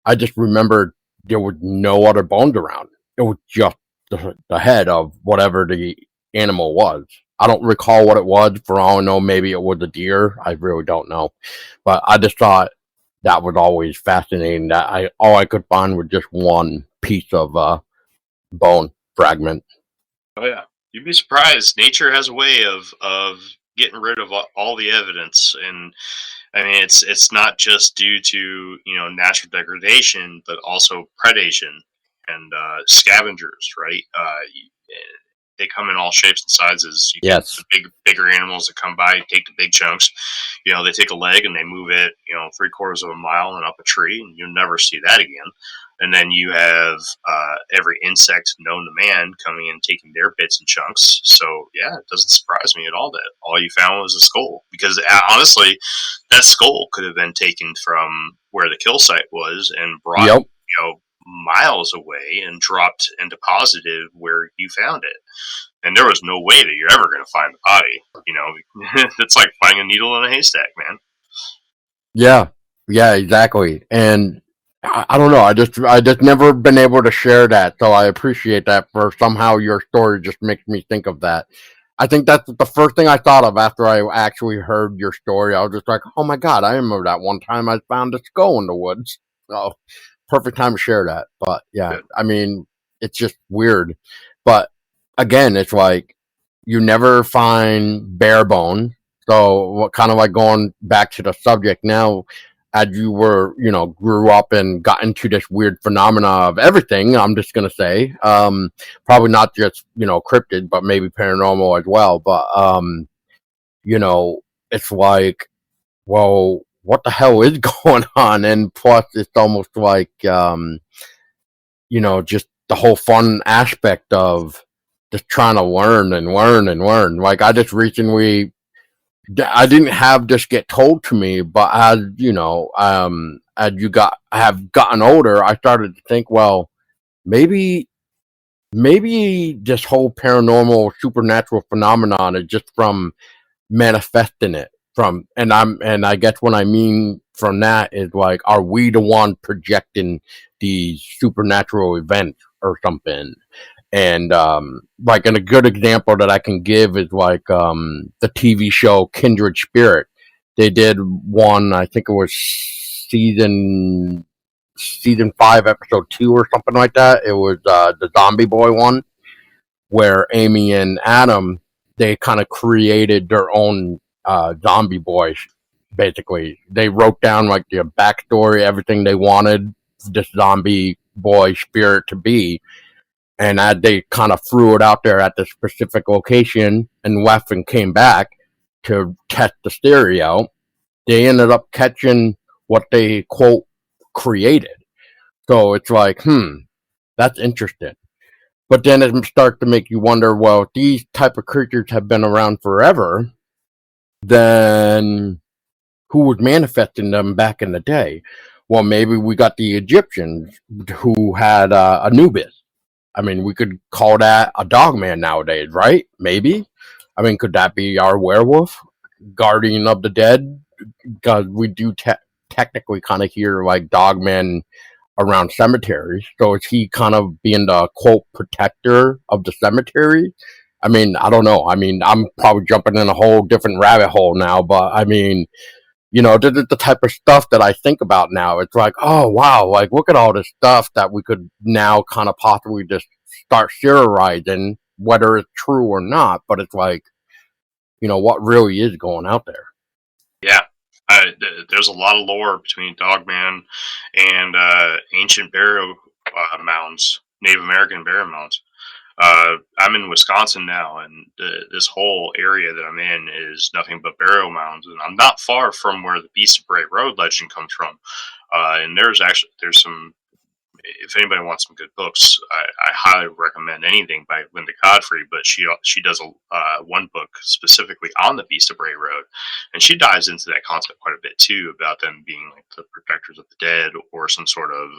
I just remembered there was no other bones around. It was just the head of whatever the animal was. I don't recall what it was. For all I know, maybe it was a deer. I really don't know, but I just thought that was always fascinating. That all I could find was just one piece of bone fragment. Oh yeah, you'd be surprised. Nature has a way of getting rid of all the evidence, and I mean it's not just due to natural degradation, but also predation and scavengers, right? They come in all shapes and sizes. You get Yes. the bigger animals that come by, take the big chunks. They take a leg and they move it, 3/4 of a mile and up a tree, and you'll never see that again. And then you have every insect known to man coming in taking their bits and chunks. So yeah, it doesn't surprise me at all that all you found was a skull. Because honestly, that skull could have been taken from where the kill site was and brought, Yep. miles away and dropped and deposited where you found it. And there was no way that you're ever going to find the body. It's like finding a needle in a haystack, man. Yeah. Yeah. Exactly. And I don't know. I just never been able to share that, so I appreciate that. For somehow your story just makes me think of that. I think that's the first thing I thought of after I actually heard your story. I was just like, oh my god, I remember that one time I found a skull in the woods. So perfect time to share that. But yeah, Good. I mean, it's just weird. But again, it's like you never find bare bone. So what kind of like going back to the subject now, as you were, grew up and got into this weird phenomena of everything, I'm just gonna say, probably not just, cryptid, but maybe paranormal as well. But it's like, well, what the hell is going on? And plus it's almost like just the whole fun aspect of just trying to learn and learn and learn. Like I didn't have this get told to me, but as I have gotten older, I started to think, well, maybe, maybe this whole paranormal supernatural phenomenon is just from manifesting it and I guess what I mean from that is like, are we the one projecting these supernatural events or something? And like, and a good example that I can give is like the TV show Kindred Spirit. They did one, I think it was season 5, episode 2 or something like that. It was the Zombie Boy one, where Amy and Adam, they kind of created their own zombie boys. Basically, they wrote down like the backstory, everything they wanted this zombie boy spirit to be, and as they kind of threw it out there at the specific location and left and came back to test the theory out, they ended up catching what they quote created. So it's like, that's interesting. But then it starts to make you wonder, well, these type of creatures have been around forever. then who was manifesting them back in the day? Well, maybe we got the Egyptians who had Anubis. I mean, we could call that a dogman nowadays, right? Maybe. I mean, could that be our werewolf, guardian of the dead? Because we do technically kind of hear like dogman around cemeteries. So is he kind of being the quote protector of the cemetery? I mean, I don't know. I mean, I'm probably jumping in a whole different rabbit hole now, but I mean, this is the type of stuff that I think about now. It's like, oh wow, like look at all this stuff that we could now kind of possibly just start theorizing, whether it's true or not. But it's like, what really is going out there. Yeah. There's a lot of lore between Dogman and ancient burial mounds, Native American burial mounds. I'm in Wisconsin now, and this whole area that I'm in is nothing but burial mounds, and I'm not far from where the Beast of Bray Road legend comes from. And there's some. If anybody wants some good books, I highly recommend anything by Linda Godfrey. But she does a one book specifically on the Beast of Bray Road, and she dives into that concept quite a bit too, about them being like the protectors of the dead, or some sort of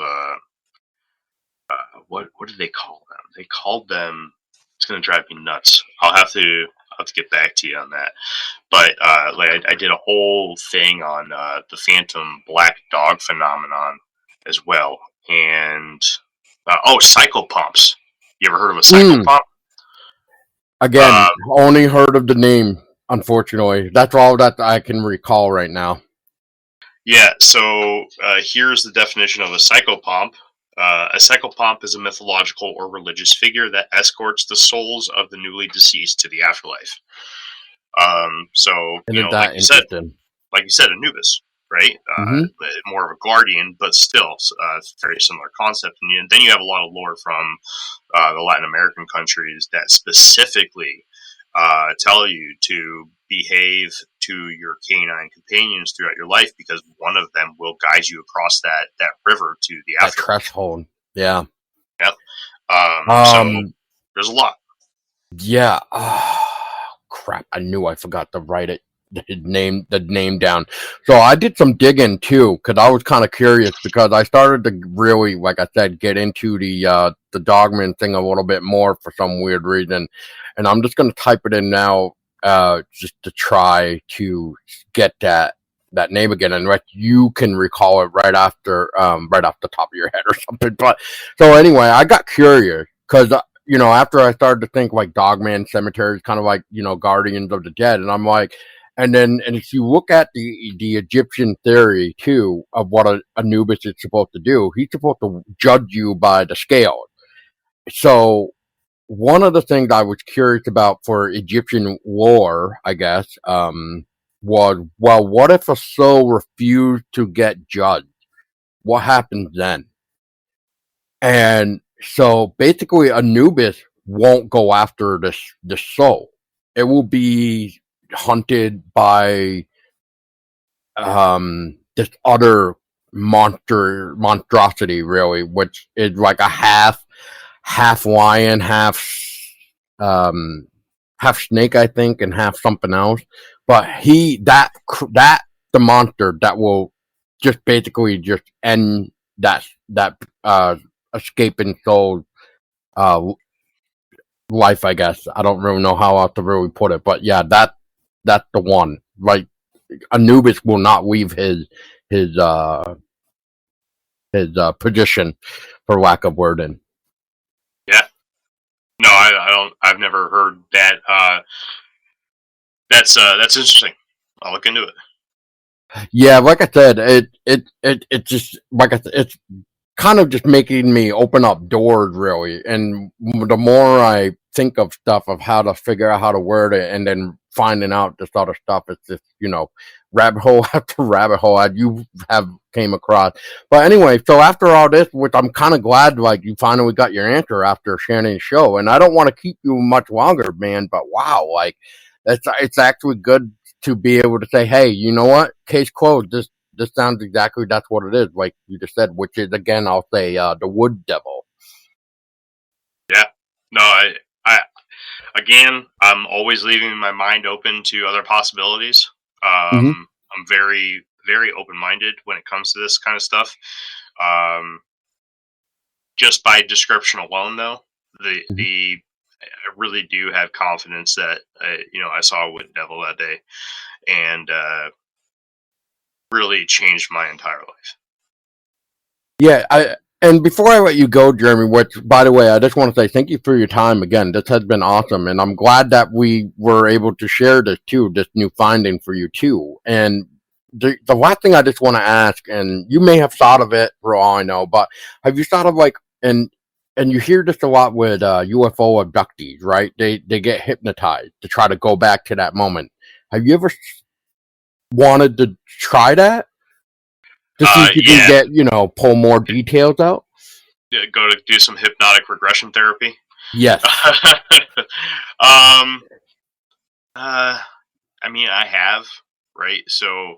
what did they call them? They called them. It's gonna drive me nuts. I'll have to get back to you on that. But like I did a whole thing on the phantom black dog phenomenon as well, and psychopumps. You ever heard of a psychopump? Again, only heard of the name. Unfortunately, that's all that I can recall right now. Yeah. So here's the definition of a psychopomp. A psychopomp is a mythological or religious figure that escorts the souls of the newly deceased to the afterlife. So Isn't that interesting? Like you said, Anubis, right? More of a guardian, but still very similar concept. And then you have a lot of lore from the Latin American countries that specifically tell you to behave to your canine companions throughout your life, because one of them will guide you across that river to the afterlife. That threshold. Yeah. Yep. So there's a lot. Yeah. Oh, crap. I knew I forgot to write the name down. So I did some digging too, because I was kind of curious, because I started to really, like I said, get into the dogman thing a little bit more for some weird reason. And I'm just going to type it in now, just to try to get that name again, and you can recall it right off the top of your head or something. But so anyway, I got curious because after I started to think like dogman cemeteries, kind of like guardians of the dead, and I'm like, and if you look at the Egyptian theory too of what Anubis is supposed to do, he's supposed to judge you by the scale. So one of the things I was curious about for Egyptian lore, I guess, was, well, what if a soul refused to get judged? What happens then? And so basically Anubis won't go after the soul. It will be hunted by this other monstrosity, really, which is like a half lion, half snake, I think, and half something else. But the monster that will just basically just end that escaping soul life, I guess. I don't really know how else to really put it, but yeah, that's the one. Like Anubis will not leave his position, for lack of wording. Yeah. No, I don't. I've never heard that. That's interesting. I'll look into it. Yeah, like I said, it just, like I said, it's kind of just making me open up doors, really. And the more I think of stuff of how to figure out how to word it, and then finding out this other stuff, it's just rabbit hole after rabbit hole you have came across. But anyway, so after all this, which I'm kind of glad, like, you finally got your answer after Shannon's show, and I don't want to keep you much longer, man. But wow, like it's actually good to be able to say, hey, you know what, case closed. This sounds exactly, that's what it is, like you just said, which is, again, I'll say, the wood devil. Yeah. No, Again, I'm always leaving my mind open to other possibilities. Hmm. I'm very, very open-minded when it comes to this kind of stuff. Um, just by description alone, though, the I really do have confidence that I saw a wood devil that day, and really changed my entire life. Yeah, and before I let you go, Jeremy, which by the way, I just want to say thank you for your time again. This has been awesome, and I'm glad that we were able to share this too, this new finding for you too. And the last thing I just want to ask, and you may have thought of it for all I know, but have you thought of like and you hear this a lot with UFO abductees, right? They get hypnotized to try to go back to that moment. Have you ever wanted to try that? To see if you can Yeah, get, pull more details out? go to do some hypnotic regression therapy. Yes. um, I mean, I have, right? So,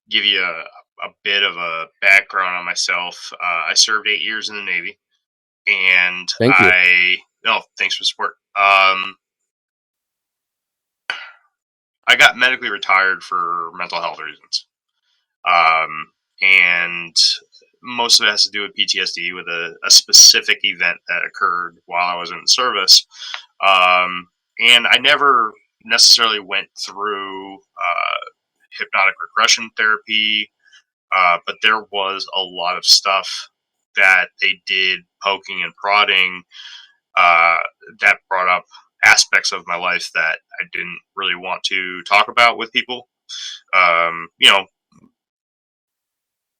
give you a bit of a background on myself. I served 8 years in the Navy, and Thank you. no, thanks for support. I got medically retired for mental health reasons. And most of it has to do with PTSD, with a specific event that occurred while I was in the service. And I never necessarily went through hypnotic regression therapy, but there was a lot of stuff that they did poking and prodding uh, that brought up aspects of my life that I didn't really want to talk about with people. You know,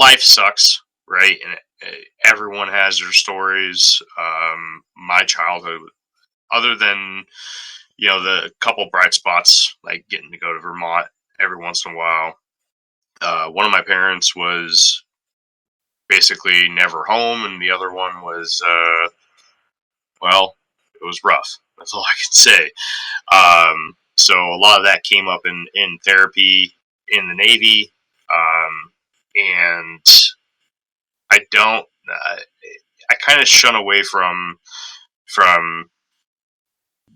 life sucks, right? And everyone has their stories. My childhood, other than the couple bright spots like getting to go to Vermont every once in a while. One of my parents was basically never home, and the other one was well, it was rough. That's all I can say. So a lot of that came up in therapy in the Navy, and I don't. I kind of shun away from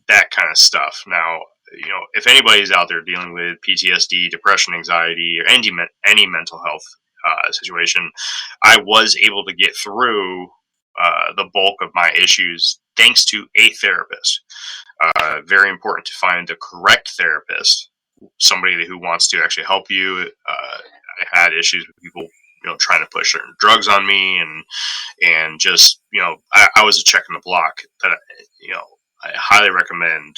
that kind of stuff. Now, if anybody's out there dealing with PTSD, depression, anxiety, or any mental health situation, I was able to get through the bulk of my issues thanks to a therapist. Very important to find the correct therapist, somebody who wants to actually help you. I had issues with people, trying to push certain drugs on me, and just I was a check in the block. That I highly recommend.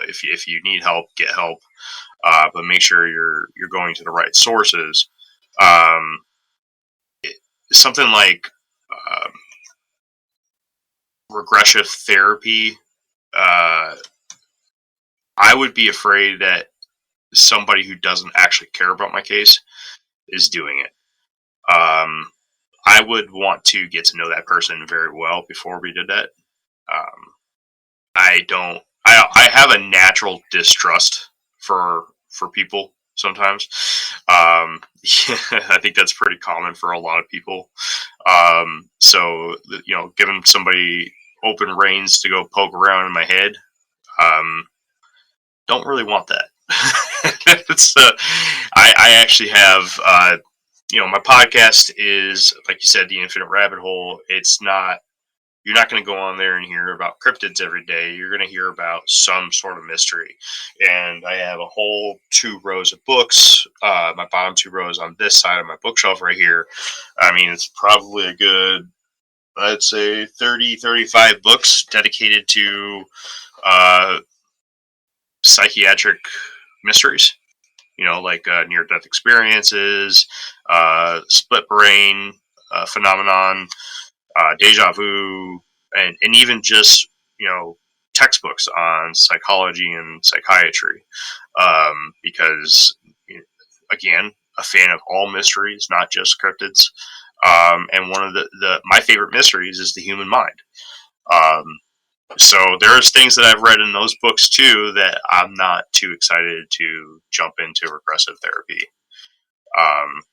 If you need help, get help, but make sure you're going to the right sources. Um, Something like um, regressive therapy. Uh, I would be afraid that somebody who doesn't actually care about my case is doing it. Um, I would want to get to know that person very well before we did that. Um, I don't. I have a natural distrust for people sometimes. I think that's pretty common for a lot of people. So giving somebody open reins to go poke around in my head, um, don't really want that. it's, I actually have my podcast is, like you said, the Infinite Rabbit Hole. It's not, you're not going to go on there and hear about cryptids every day. You're going to hear about some sort of mystery. And I have a whole 2 rows of books. My bottom 2 rows on this side of my bookshelf right here. I mean, it's probably a good, I'd say 30-35 books dedicated to uh, psychiatric mysteries. Like near-death experiences, split brain phenomenon, deja vu, and even just textbooks on psychology and psychiatry, because again, a fan of all mysteries, not just cryptids. And one of the my favorite mysteries is the human mind. Um, so there's things that I've read in those books too that I'm not too excited to jump into regressive therapy.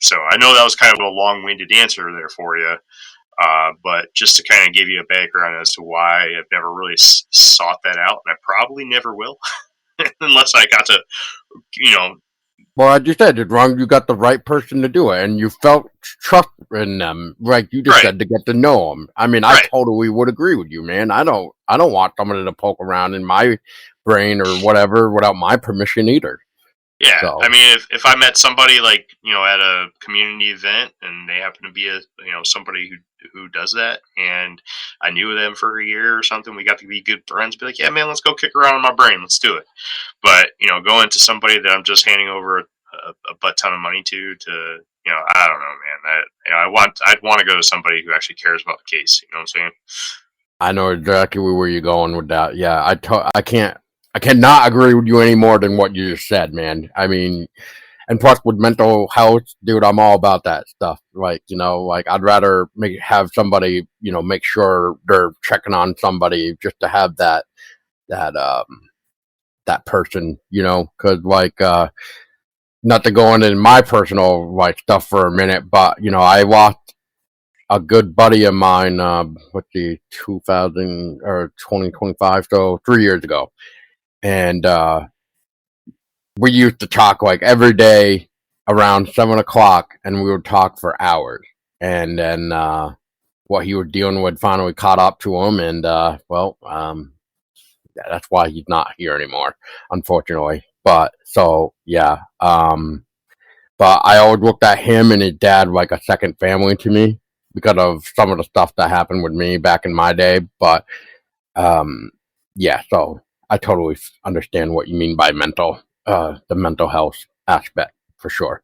So I know that was kind of a long-winded answer there for you. But just to kind of give you a background as to why I've never really sought that out, and I probably never will, unless I got to, you know. Well, as you said, it's wrong. You got the right person to do it, and you felt trust in them, like you just Right, said, to get to know them. I mean, I right. totally would agree with you, man. I don't want somebody to poke around in my brain or whatever without my permission either. Yeah, I So mean, if I met somebody like at a community event and they happen to be a somebody who does that, and I knew them for a year or something, we got to be good friends. Be like, yeah, man, let's go kick around in my brain, let's do it. But going to somebody that I'm just handing over a butt ton of money to I don't know, man. I'd want to go to somebody who actually cares about the case. You know what I'm saying? I know exactly where you're going with that. Yeah, I cannot agree with you any more than what you just said, man. I mean, and plus with mental health, dude, I'm all about that stuff. Like, like I'd rather have somebody, make sure they're checking on somebody just to have that that person, because like not to go into my personal like stuff for a minute, but I lost a good buddy of mine. What's the 2000 or 2025? So 3 years ago, and we used to talk like every day around 7 o'clock, and we would talk for hours. And then what he was dealing with finally caught up to him, and that's why he's not here anymore, unfortunately. But so yeah, but I always looked at him and his dad like a second family to me because of some of the stuff that happened with me back in my day. But um, yeah, so I totally understand what you mean by the mental health aspect for sure.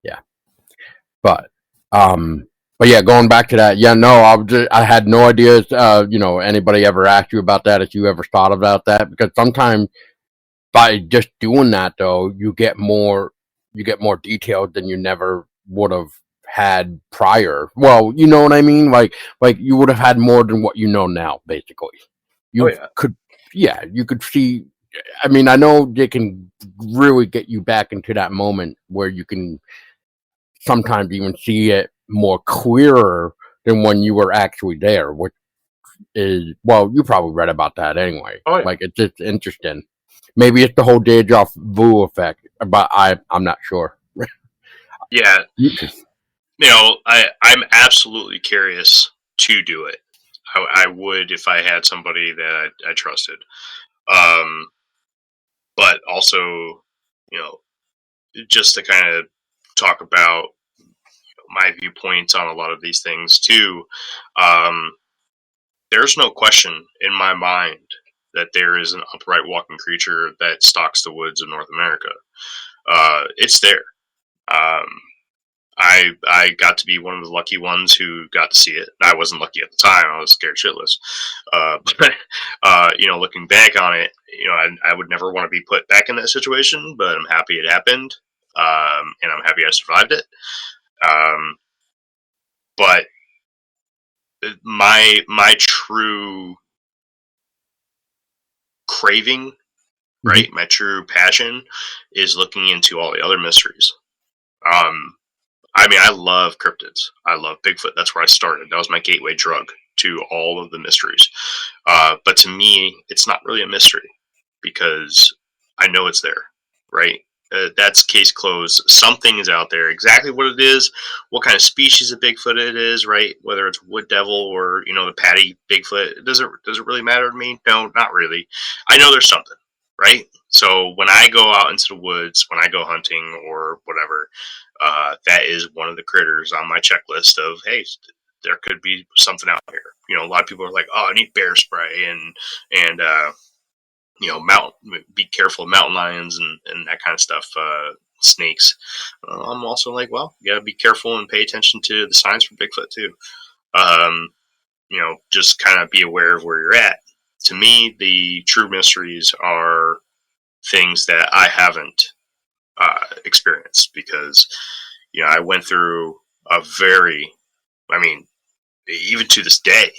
Yeah, but um, but yeah, going back to that, yeah, no, I had no idea. Anybody ever asked you about that? If you ever thought about that, because sometimes by just doing that though, you get more detailed than you never would have had prior. Well, you know what I mean? Like you would have had more than what you know now, basically. Oh You yeah. could, yeah, you could see. I mean, I know they can really get you back into that moment where you can sometimes even see it more clearer than when you were actually there, which is, well, you probably read about that anyway. Oh yeah. Like it's just interesting. Maybe it's the whole deja vu effect, but I'm not sure. Yeah. You, I'm absolutely curious to do it. I would if I had somebody that I trusted. Um, but also, you know, just to kind of talk about my viewpoints on a lot of these things too. Um, there's no question in my mind that there is an upright walking creature that stalks the woods of North America. It's there. Um, I got to be one of the lucky ones who got to see it. I wasn't lucky at the time; I was scared shitless. But looking back on it, I would never want to be put back in that situation. But I'm happy it happened, and I'm happy I survived it. Um, but my true craving, mhm. right? My true passion is looking into all the other mysteries. Um, I mean, I love cryptids. I love Bigfoot. That's where I started. That was my gateway drug to all of the mysteries. But to me, it's not really a mystery because I know it's there, right? That's case closed. Something is out there. Exactly what it is, what kind of species of Bigfoot it is, right? Whether it's wood devil or the patty Bigfoot, does it really matter to me? No, not really. I know there's something, right? So when I go out into the woods, when I go hunting or whatever, that is one of the critters on my checklist of hey, there could be something out here. A lot of people are like, oh, I need bear spray and mountain. Be careful of mountain lions and that kind of stuff. Snakes. I'm also like, well, you gotta be careful and pay attention to the signs for Bigfoot too. Um, just kind of be aware of where you're at. To me, the true mysteries are things that I haven't experienced because I went through a very, I mean, even to this day,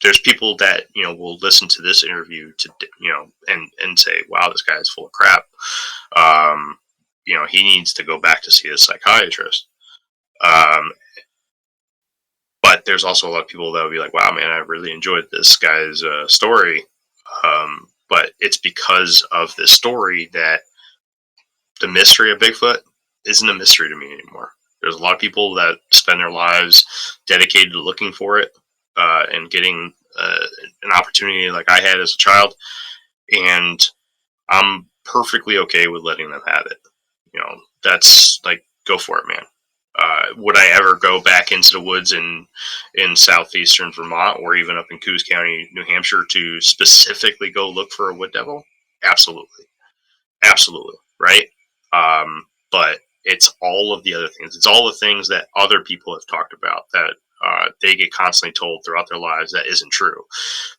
there's people that will listen to this interview to and say, "Wow, this guy is full of crap." Um, he needs to go back to see a psychiatrist. Um, but Yet there's also a lot of people that would be like, wow, man, I really enjoyed this guy's story. But it's because of this story that the mystery of Bigfoot isn't a mystery to me anymore. There's a lot of people that spend their lives dedicated to looking for it and getting an opportunity like I had as a child. And I'm perfectly okay with letting them have it. That's like, go for it, man. Would I ever go back into the woods in southeastern Vermont or even up in Coos County, New Hampshire, to specifically go look for a wood devil? Absolutely, absolutely, right. But it's all of the other things. It's all the things that other people have talked about that they get constantly told throughout their lives that isn't true.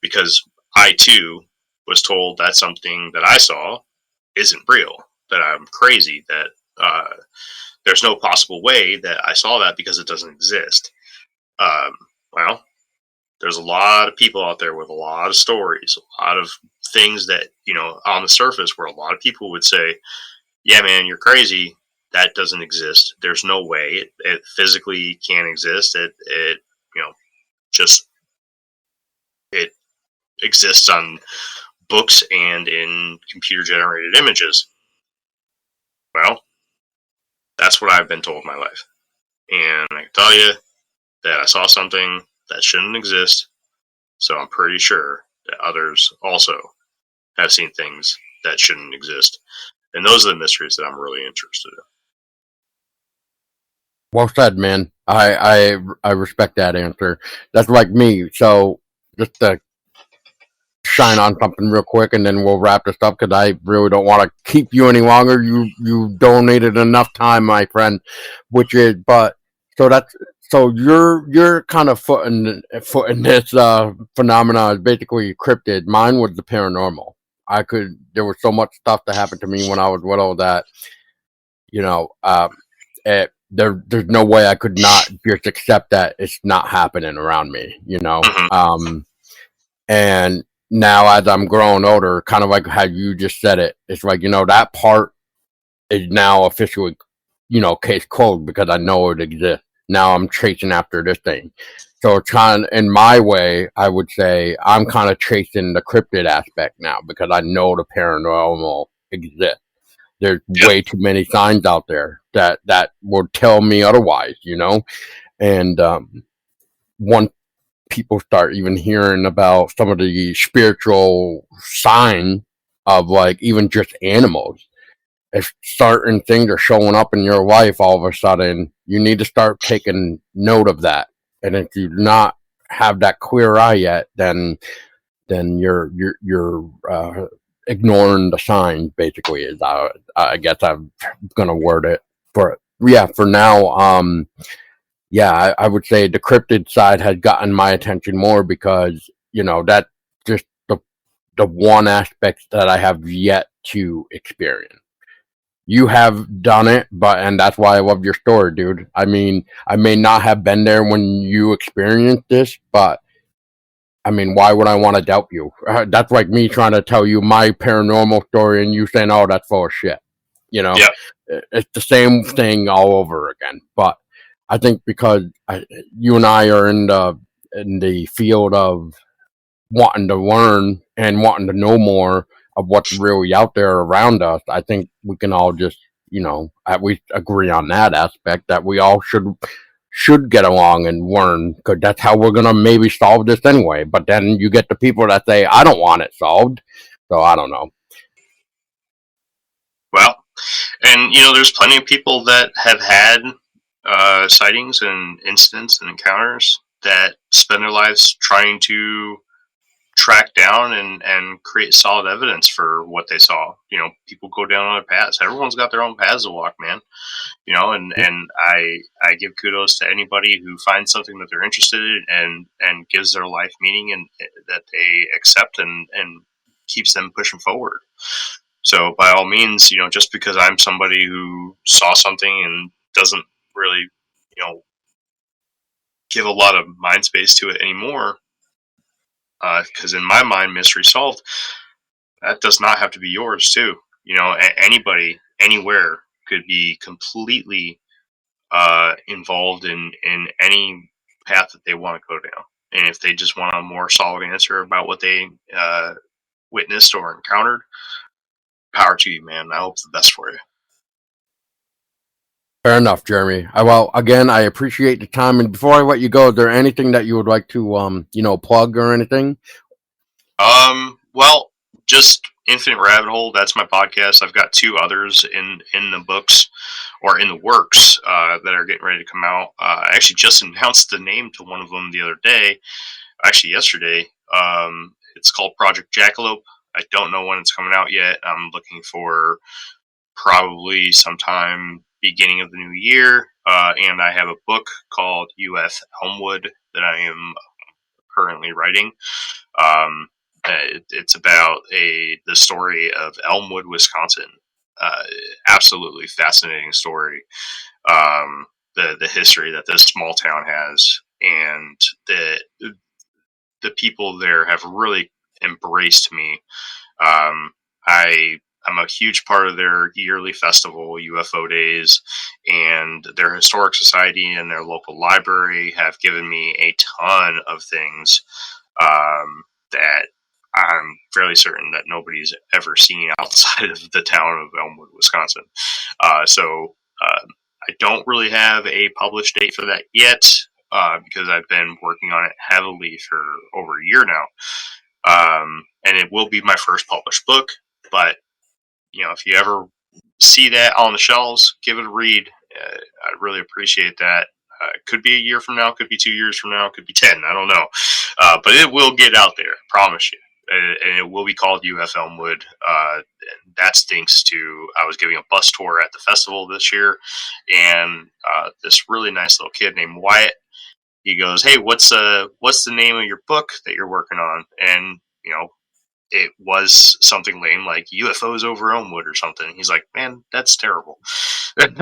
Because I too was told that something that I saw isn't real, that I'm crazy, that there's no possible way that I saw that because it doesn't exist. Well, there's a lot of people out there with a lot of stories, a lot of things that, on the surface where a lot of people would say, yeah, man, you're crazy. That doesn't exist. There's no way. It physically can't exist. It just, it exists on books and in computer generated images. Well, that's what I've been told my life. And I can tell you that I saw something that shouldn't exist. So I'm pretty sure that others also have seen things that shouldn't exist. And those are the mysteries that I'm really interested in. Well said, man. I respect that answer. That's like me. So just to shine on something real quick, and then we'll wrap this up because I really don't want to keep you any longer. You donated enough time, my friend. Which is, but so that's so you're kind of footing this phenomena is basically cryptid. Mine was the paranormal. There was so much stuff that happened to me when I was little that you know there's no way I could not just accept that it's not happening around me, and now as I'm growing older, kind of like how you just said it, it's like, that part is now officially, case closed because I know it exists. Now I'm chasing after this thing. So trying, in my way, I would say I'm kind of chasing the cryptid aspect now because I know the paranormal exists. There's way too many signs out there that will tell me otherwise, And once people start even hearing about some of the spiritual sign of like even just animals, if certain things are showing up in your life all of a sudden, you need to start taking note of that. And if you do not have that clear eye yet, then you're ignoring the signs. Basically, is I guess I'm gonna word it for now. Yeah, I would say the cryptid side has gotten my attention more because that's just the one aspect that I have yet to experience. You have done it, and that's why I love your story, dude. I mean, I may not have been there when you experienced this, but I mean, why would I want to doubt you? That's like me trying to tell you my paranormal story and you saying, "Oh, that's full of shit." Yeah. It's the same thing all over again. But I think because you and I are in the field of wanting to learn and wanting to know more of what's really out there around us, I think we can all just, at least agree on that aspect that we all should get along and learn because that's how we're gonna maybe solve this anyway. But then you get the people that say, "I don't want it solved," so I don't know. Well, and there's plenty of people that have had sightings and incidents and encounters that spend their lives trying to track down and create solid evidence for what they saw. People go down other paths. Everyone's got their own paths to walk, man. And I give kudos to anybody who finds something that they're interested in and gives their life meaning and that they accept and keeps them pushing forward. So by all means, just because I'm somebody who saw something and doesn't really, give a lot of mind space to it anymore, because in my mind, mystery solved, that does not have to be yours too. Anybody, anywhere could be completely involved in any path that they want to go down. And if they just want a more solid answer about what they witnessed or encountered, power to you, man. I hope the best for you. Fair enough, Jeremy. Well, again, I appreciate the time. And before I let you go, is there anything that you would like to, plug or anything? Well, just Infinite Rabbit Hole. That's my podcast. I've got 2 others in the books or in the works that are getting ready to come out. I actually just announced the name to one of them the other day. Actually, yesterday. It's called Project Jackalope. I don't know when it's coming out yet. I'm looking for probably sometime beginning of the new year. And I have a book called UF Elmwood that I am currently writing. It's about the story of Elmwood, Wisconsin. Absolutely fascinating story. The history that this small town has, and the people there have really embraced me. I'm a huge part of their yearly festival, UFO Days, and their historic society and their local library have given me a ton of things that I'm fairly certain that nobody's ever seen outside of the town of Elmwood, Wisconsin. I don't really have a published date for that yet because I've been working on it heavily for over a year now. And it will be my first published book, but if you ever see that on the shelves, give it a read. I'd really appreciate that. Could be a year from now, could be 2 years from now, could be 10. I don't know. But it will get out there, I promise you. And it will be called UF Elmwood. And that's thanks to, I was giving a bus tour at the festival this year, and this really nice little kid named Wyatt, he goes, "Hey, what's the name of your book that you're working on?" And, it was something lame like UFOs over Elmwood or something. He's like, "Man, that's terrible." And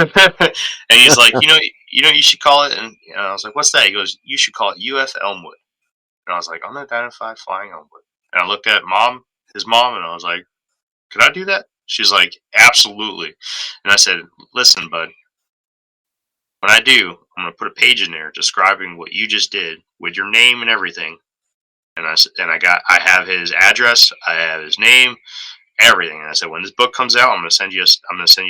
he's like, you should call it. And I was like, "What's that?" He goes, "You should call it UF Elmwood." And I was like, "Unidentified flying Elmwood." And I looked at his mom, and I was like, "Could I do that?" She's like, "Absolutely." And I said, "Listen, bud, when I do, I'm going to put a page in there describing what you just did with your name and everything." And I have his address, I have his name, everything. And I said, when this book comes out, I'm going to send you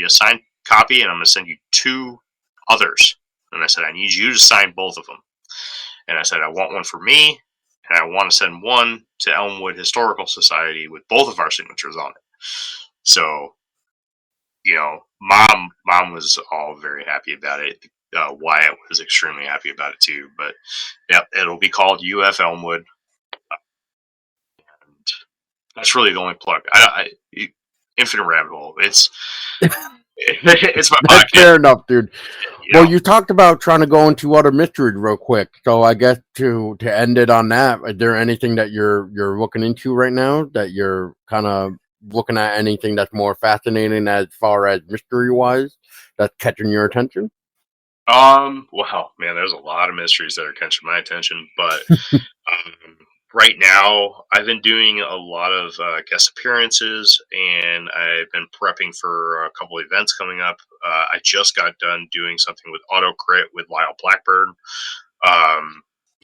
a signed copy, and I'm going to send you 2 others. And I said, I need you to sign both of them. And I said, I want one for me, and I want to send one to Elmwood Historical Society with both of our signatures on it. So, mom was all very happy about it. Wyatt was extremely happy about it too. But yeah, it'll be called UF Elmwood. And that's really the only plug. Infinite Rabbit Hole. It's it's my That's podcast. fair enough, dude. Well, you talked about trying to go into other mysteries real quick. So I guess to end it on that, is there anything that you're looking into right now that you're kind of looking at, anything that's more fascinating as far as mystery wise that's catching your attention? Well, man, there's a lot of mysteries that are catching my attention, but right now I've been doing a lot of guest appearances, and I've been prepping for a couple events coming up. I just got done doing something with AutoCrit with Lyle Blackburn.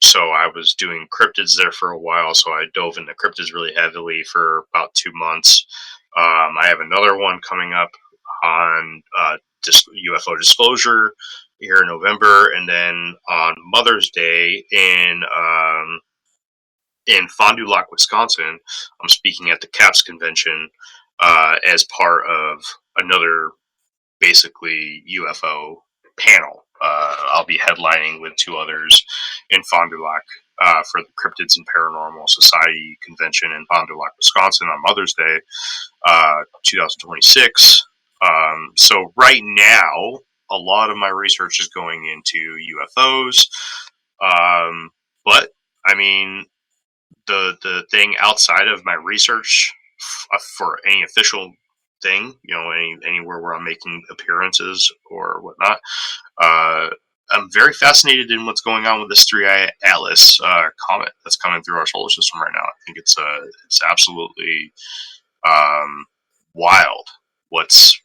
So I was doing cryptids there for a while, so I dove into cryptids really heavily for about 2 months. I have another one coming up on UFO disclosure here in November, and then on Mother's Day in Fond du Lac, Wisconsin, I'm speaking at the CAPS convention as part of another basically UFO panel. I'll be headlining with 2 others in Fond du Lac for the Cryptids and Paranormal Society convention in Fond du Lac, Wisconsin on Mother's Day, 2026. So right now, a lot of my research is going into UFOs. But I mean, the thing outside of my research for any official thing, anywhere where I'm making appearances or whatnot, I'm very fascinated in what's going on with this 3i Atlas comet that's coming through our solar system right now. I think it's absolutely wild what's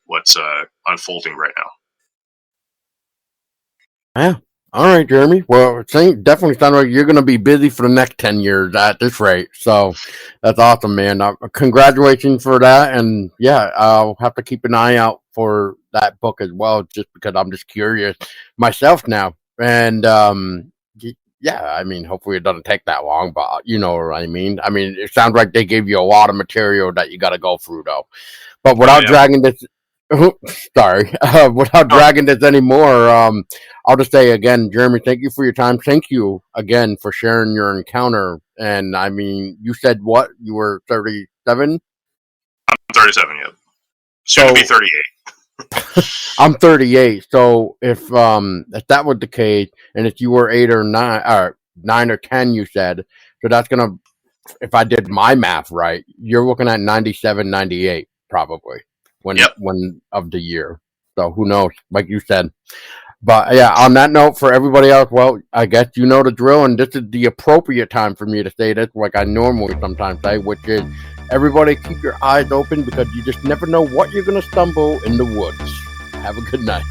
unfolding right now. Yeah, All right, Jeremy. Well, definitely sounds like you're going to be busy for the next 10 years at this rate. So that's awesome, man. Congratulations for that. And yeah, I'll have to keep an eye out for that book as well, just because I'm just curious myself now. And yeah, I mean, hopefully it doesn't take that long, but you know what I mean? I mean, it sounds like they gave you a lot of material that you got to go through, though. But Oh without yeah. dragging this, sorry, without Oh, dragging this anymore, I'll just say again, Jeremy, thank you for your time. Thank you again for sharing your encounter. And I mean, you said what? You were 37? I'm 37 yet. Soon to be So 38. I'm 38. So if that was the case, and if you were 8 or 9 or 10, you said, so that's gonna, if I did my math right, you're looking at 97, 98 probably Yep. when of the year. So who knows? Like you said. But yeah, on that note, for everybody else, well, I guess you know the drill, and this is the appropriate time for me to say this, like I normally sometimes say, which is everybody keep your eyes open because you just never know what you're going to stumble in the woods. Have a good night.